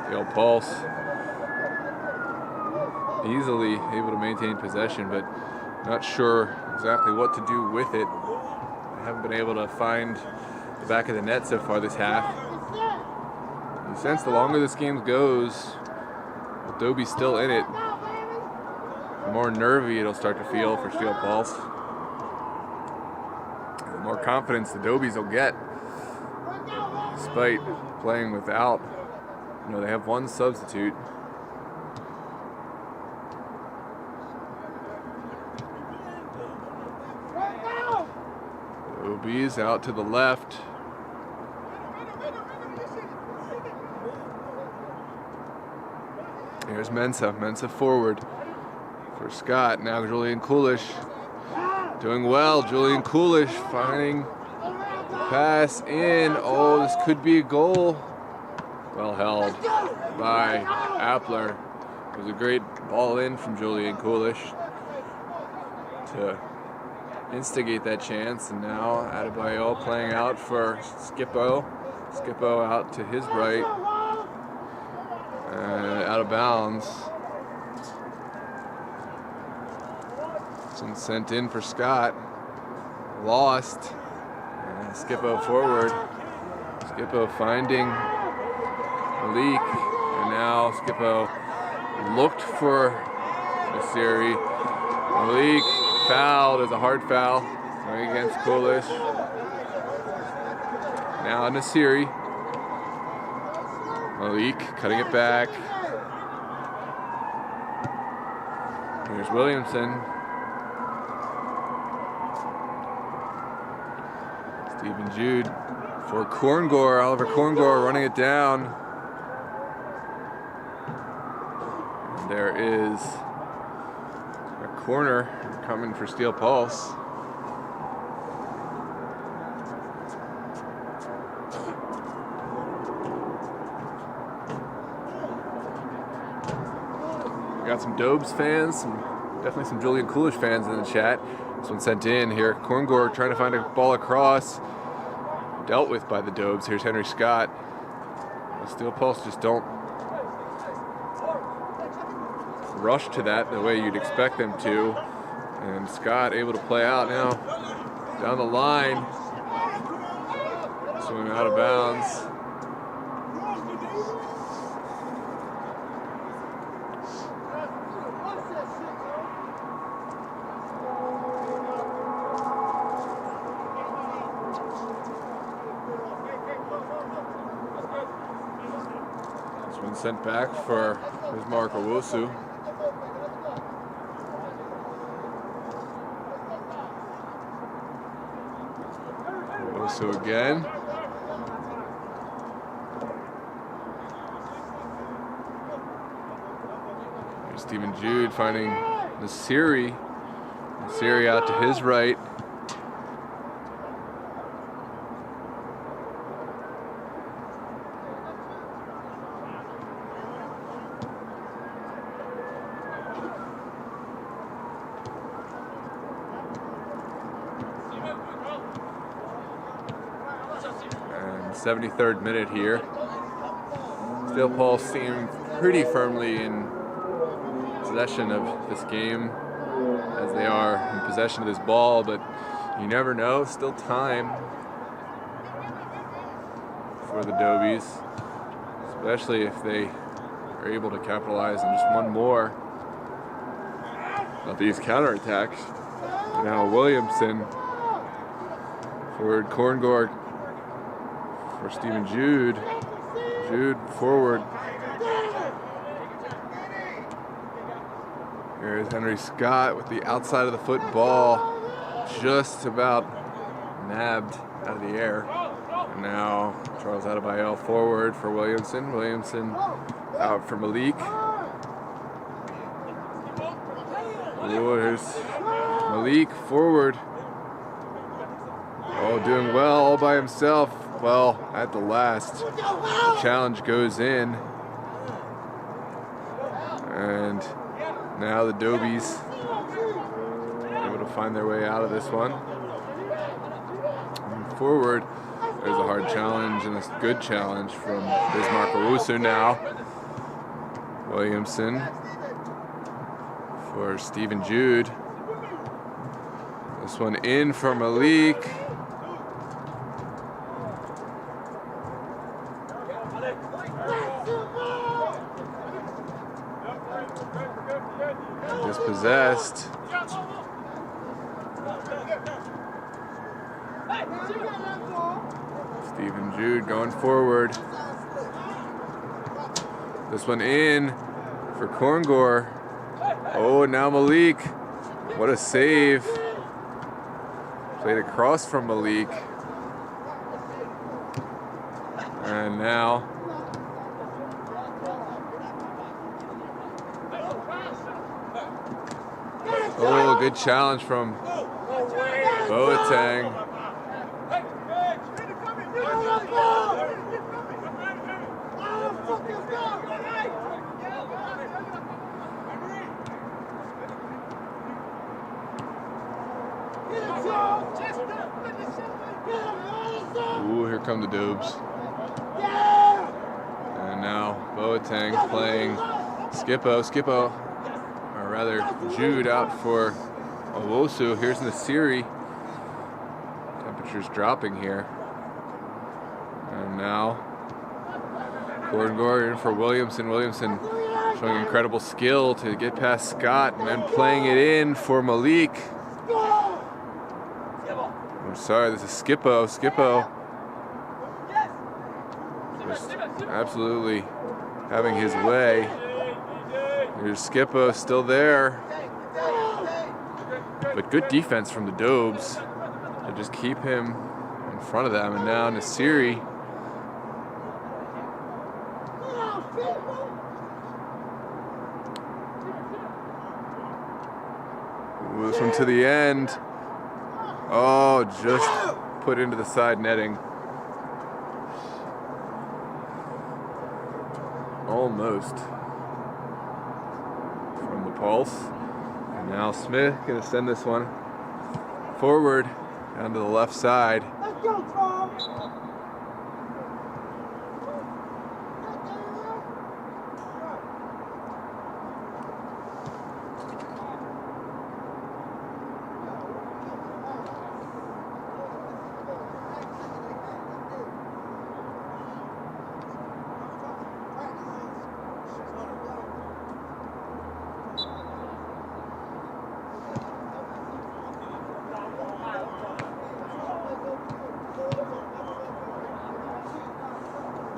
Steel Pulse easily able to maintain possession, but not sure exactly what to do with it. I haven't been able to find the back of the net so far this half. You sense the longer this game goes, with Dobie still in it, the more nervy it'll start to feel for Steel Pulse. The more confidence the Dobies will get, despite playing without. You know, they have one substitute. Dobes out to the left. Here's Mensah. Mensah forward for Scott. Now Julian Coolish doing well. Julian Coolish finding the pass in. Oh, this could be a goal. Well held by Appler. It was a great ball in from Julian Coolish to instigate that chance, and now Adebayo playing out for Skippo. Skippo out to his right and out of bounds. It's sent in for Scott. Lost. And Skippo forward. Skippo finding Malik, and now Skippo looked for Nasiri. Malik fouled as a hard foul going against Coolish. Now Nasiri. Malik cutting it back. Here's Williamson. Stephen Jude for Korngor. Oliver Korngor running it down. And there is a corner coming for Steel Pulse. We got some Dobes fans, definitely some Julian Coolish fans in the chat. This one sent in here. Korngor trying to find a ball across. Dealt with by the Dobes. Here's Henry Scott. The Steel Pulse just don't rush to that the way you'd expect them to. And Scott able to play out now. Down the line. Swing out of bounds. Sent back for Mark Owusu. Owusu again. Here's Stephen Jude finding Nasiri. Nasiri out to his right. And 73rd minute here. Steel Pulse seem pretty firmly in possession of this game as they are in possession of this ball, but you never know. Still time for the Dobies, especially if they are able to capitalize on just one more of these counterattacks. Now Williamson forward, Korngor for Stephen Jude. Jude forward. Here's Henry Scott with the outside of the foot ball, just about nabbed out of the air. And now Charles Adebayo forward for Williamson. Williamson out for Malik. Oh, here's Malik forward. Oh, doing well all by himself. Well, at the last, the challenge goes in. And now the Dobies able to find their way out of this one. And forward, there's a hard challenge and a good challenge from Bismarck Owusu now. Williamson for Stephen Jude. This one in for Malik. Dispossessed. Stephen Jude going forward. This one in for Korngor. Oh, now Malik. What a save. Played across from Malik. And now oh, good challenge from Boateng. Ooh, here come the Dobes. And now Boateng playing Skippo, or rather Jude out for Owusu. Here's Nasiri. Temperatures dropping here. And now Korngor in for Williamson. Williamson showing incredible skill to get past Scott and then playing it in for Malik. I'm sorry, this is Skippo. Skippo just absolutely having his way. There's Skippo still there. But good defense from the Dobes to just keep him in front of them. And now Nasiri. This one to the end. Oh, just put into the side netting. Almost. From the Pulse. And now Smith gonna send this one forward down to the left side. Let's go, Tom.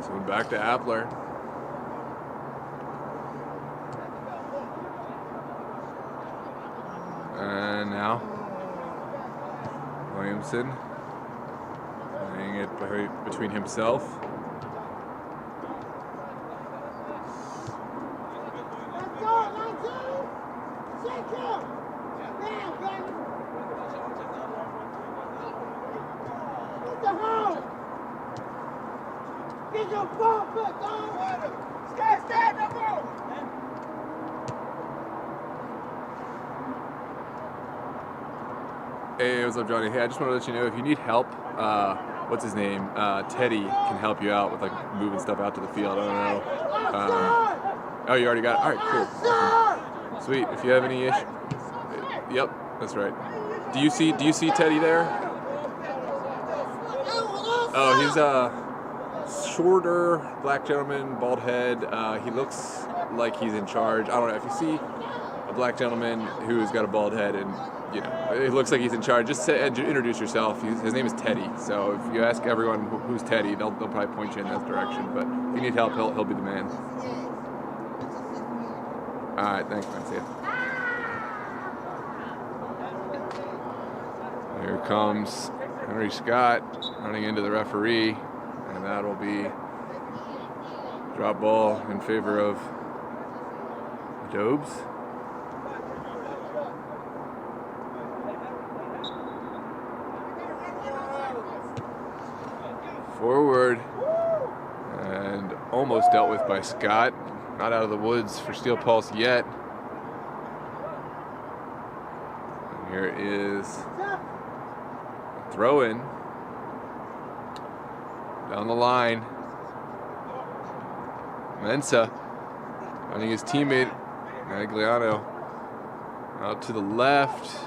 So back to Appler. And now Williamson playing it between himself. Let's go, 19. Shake him. Now, baby. Get the home. Get your ball foot down. Stand up, ball. Hey, what's up, Johnny? Hey, I just want to let you know if you need help, what's his name? Teddy can help you out with like moving stuff out to the field. I don't know. Oh, you already got it? All right, cool. Awesome. Sweet. If you have any issue, yep, that's right. Do you see Teddy there? Oh, he's a shorter black gentleman, bald head. He looks like he's in charge. I don't know if you see a black gentleman who's got a bald head and you know, it looks like he's in charge. Just say, introduce yourself. His name is Teddy. So if you ask everyone who's Teddy, they'll probably point you in that direction. But if you need help, he'll be the man. All right, thanks, man. See ya. Here comes Henry Scott running into the referee, and that'll be drop ball in favor of Dobes. Forward, and almost dealt with by Scott. Not out of the woods for Steel Pulse yet. And here is a throw-in down the line. Mensa finding his teammate Magliano out to the left.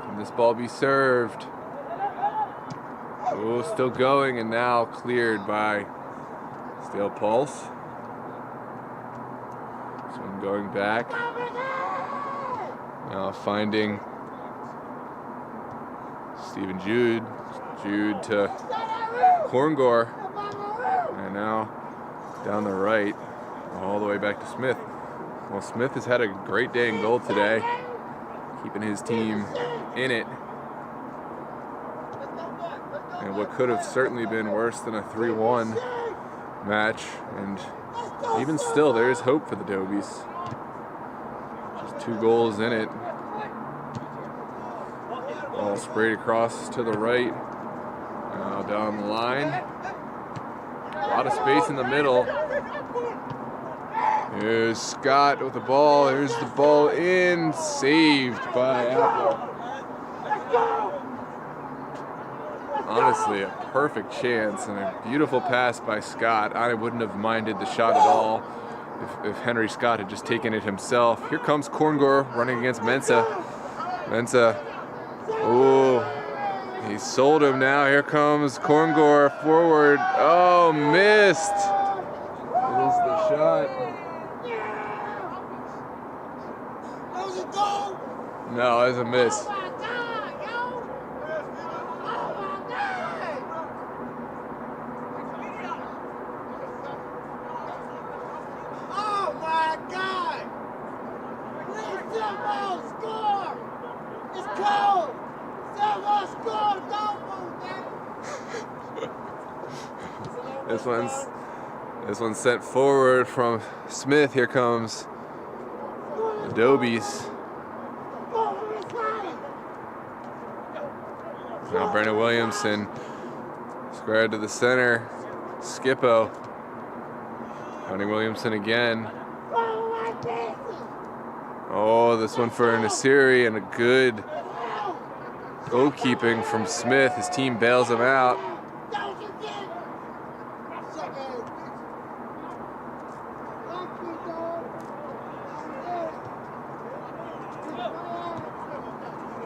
Can this ball be served? Oh, still going, and now cleared by Steel Pulse. This one going back. Now finding Stephen Jude. Jude to Korngor. And now down the right, all the way back to Smith. Well, Smith has had a great day in goal today, keeping his team in it. And what could have certainly been worse than a 3-1 match. And even still, there is hope for the Dobies. Just 2 goals in it. All sprayed across to the right. Now down the line. A lot of space in the middle. Here's Scott with the ball. Here's the ball in. Saved by Apple. Honestly, a perfect chance and a beautiful pass by Scott. I wouldn't have minded the shot at all if Henry Scott had just taken it himself. Here comes Korngor running against Mensa. Mensa, oh, he sold him now. Here comes Korngor forward. Oh, missed. Little shot. That was a goal. No, it was a miss. Oh my God, yo! Oh my God! Oh my God! Please, Silver, score! It's cold! Silver, score! Don't move, baby! This one's sent forward from Smith. Here comes the Dobes. Now Brandon Williamson squared to the center. Skippo. Tony Williamson again. Oh, this one for Nasiri, and a good goalkeeping from Smith. His team bails him out.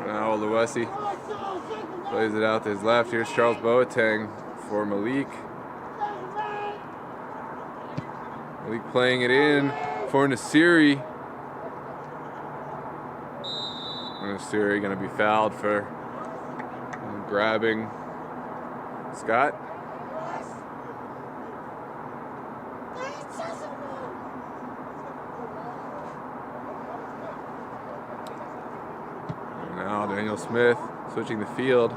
Now Luesi plays it out to his left. Here's Charles Boateng for Malik. Malik playing it in for Nasiri. Nasiri going to be fouled for grabbing Scott. Now Daniel Smith switching the field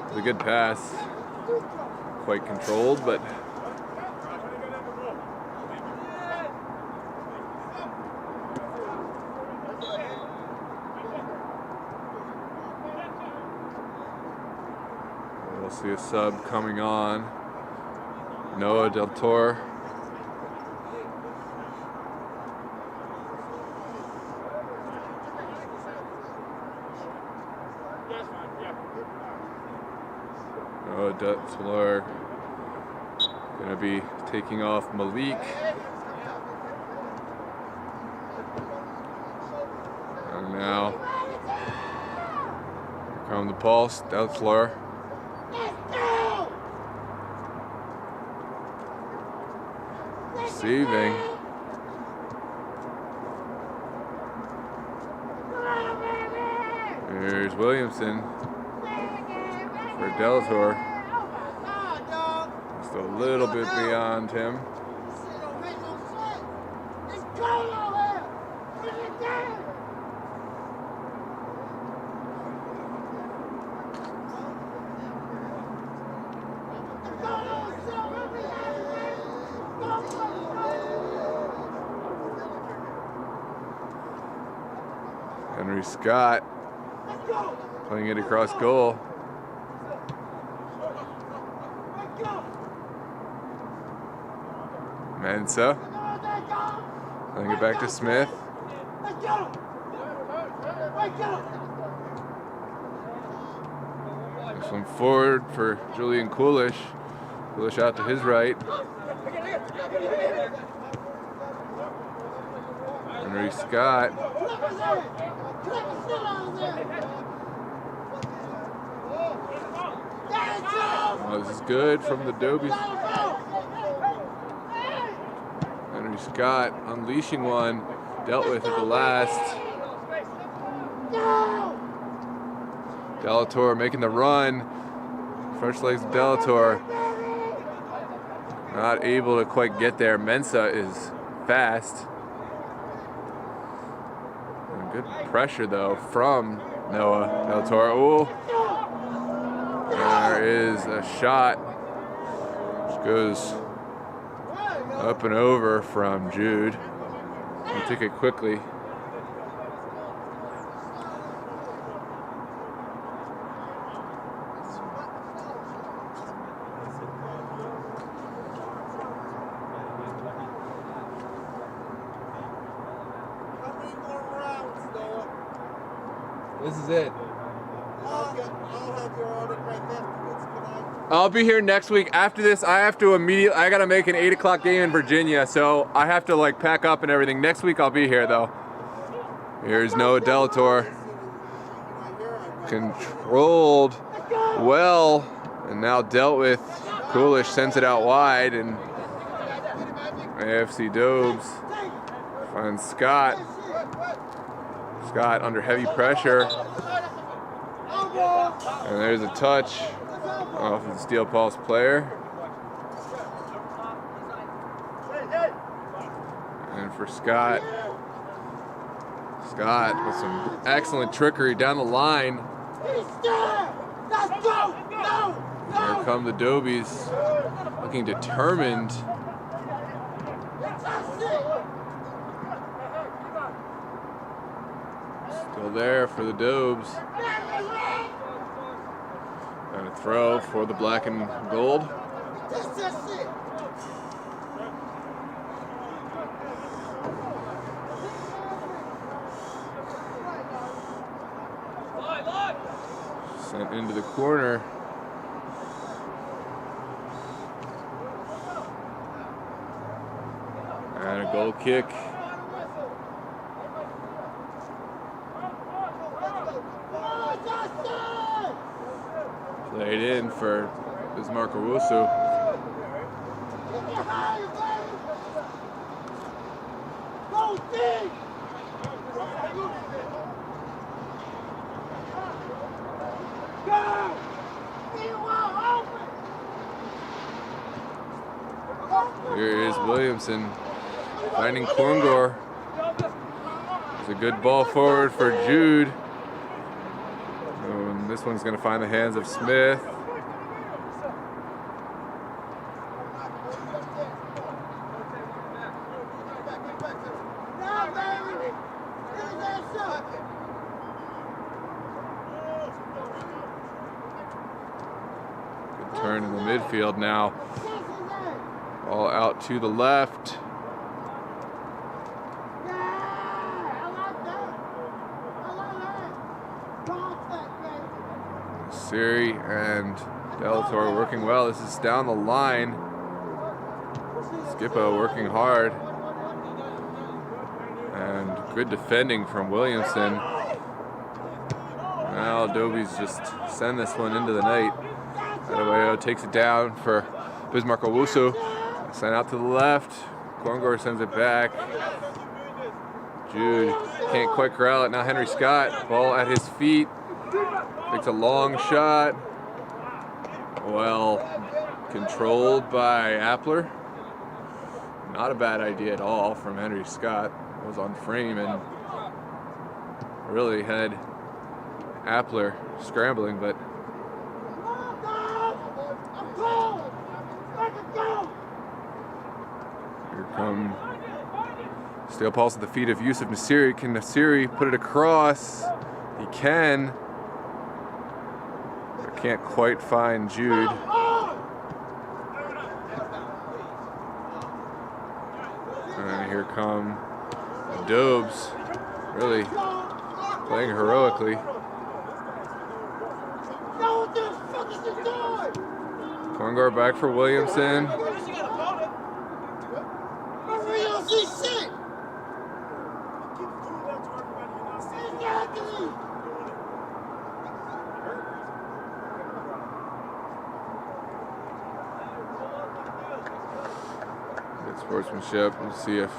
with a good pass. Quite controlled, but we'll see a sub coming on. Noah Del Toro. Noah Del Toro gonna be taking off Malik. And now here come the pulse, Del Toro. Receiving. Here's Williamson for Del Toro. Just a little bit beyond him. Henry Scott playing it across goal. Mensa playing it back to Smith. This one forward for Julian Coolish. Coolish out to his right. Henry Scott. Oh, this is good from the Dobes. Henry Scott unleashing one, dealt with at the last. Delator making the run. Fresh legs of Delator. Not able to quite get there. Mensa is fast. And good pressure though from Noah Del Toro. There is a shot which goes up and over from Jude. He took it quickly. This is it. I'll be here next week. After this, I have to I gotta make an 8 o'clock game in Virginia, so I have to like pack up and everything. Next week I'll be here though. Here's Noah Delator. Controlled well, and now dealt with. Coolish sends it out wide, and AFC Dobes finds Scott. Scott under heavy pressure. And there's a touch off of the Steel Pulse player. And for Scott, Scott with some excellent trickery down the line. Here come the Dobes, looking determined. Still there for the Dobes. And a throw for the black and gold. Sent into the corner. And a goal kick. Played in for Bismarck Owusu. Here is Williamson finding Korngor. It's a good ball forward for Jude. And this one's going to find the hands of Smith. Good turn in the midfield now. All out to the left. Siri and Delator working well. This is down the line. Skippo working hard. And good defending from Williamson. Now Dobes just send this one into the night. Adebayo takes it down for Bismarck Owusu. Sent out to the left. Korngor sends it back. Jude can't quite corral it. Now Henry Scott, ball at his feet. Takes a long shot. Well controlled by Appler. Not a bad idea at all from Henry Scott. Was on frame and really had Appler scrambling, but here come Steel Pulse at the feet of Yusuf Nasiri. Can Nasiri put it across? He can. But can't quite find Jude. And here come the Dobes, really playing heroically. Korngor back for Williamson. Good sportsmanship. We'll see if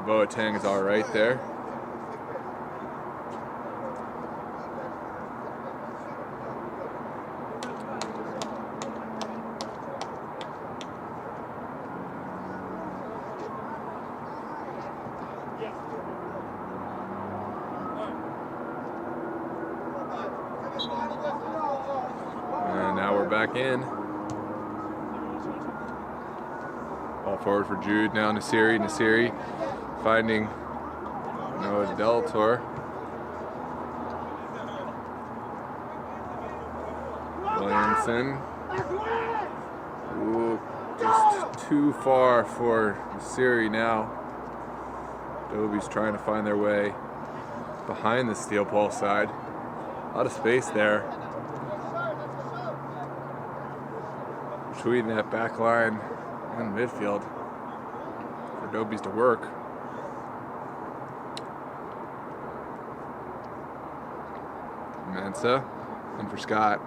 Boateng is all right there. And now we're back in. Ball forward for Jude. Now Nasiri. Nasiri finding Noah Delator. Williamson. Ooh, just too far for Nasiri now. Dobes trying to find their way behind the Steel Pulse side. A lot of space there between that back line and midfield for Dobes to work. Mensa and for Scott.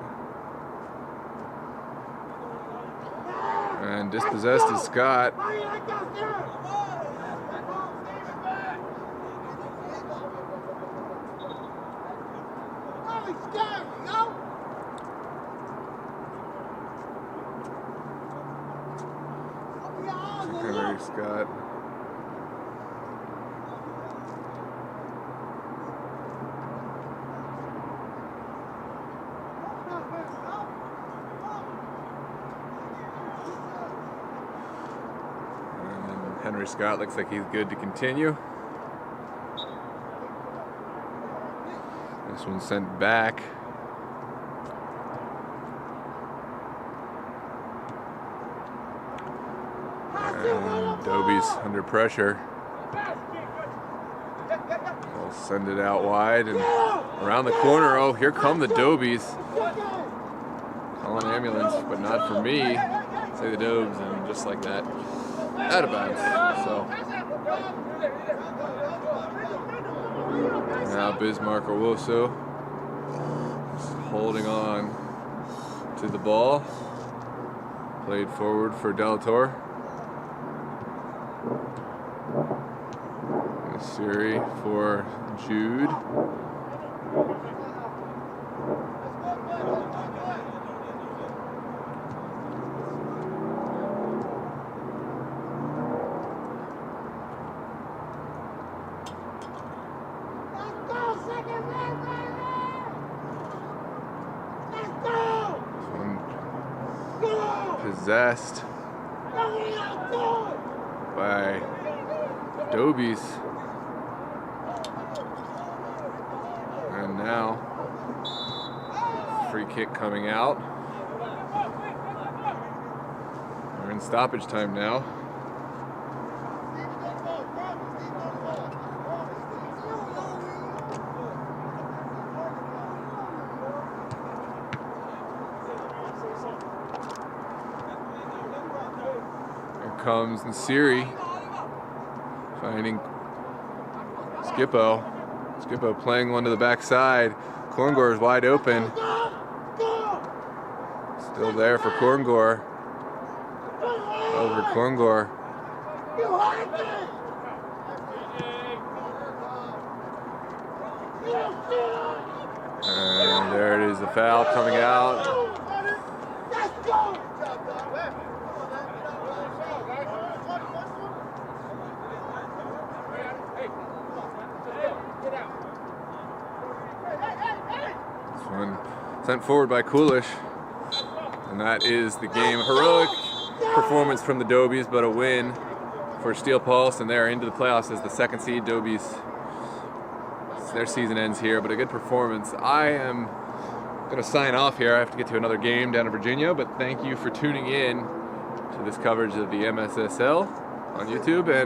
And dispossessed is Scott. Henry Scott. And Henry Scott looks like he's good to continue. This one's sent back. And Dobes under pressure. They'll send it out wide and around the corner. Oh, here come the Dobes. Calling ambulance, but not for me. Say the Dobes, and just like that, out of bounds. So now Bismarck Owusu holding on to the ball. Played forward for Delator. Siri for Jude. Possessed by Dobes. And now, free kick coming out. We're in stoppage time now. Here comes Nsiri, finding Skippo. Skippo playing one to the backside. Korngor is wide open. Still there for Korngor. Over Korngor. And there it is, the foul coming out. One sent forward by Coolish, and that is the game. Heroic performance from the Dobes, but a win for Steel Pulse, and they're into the playoffs as the second seed. Dobes, their season ends here, but a good performance. I am going to sign off here. I have to get to another game down in Virginia, but thank you for tuning in to this coverage of the MSSL on YouTube. And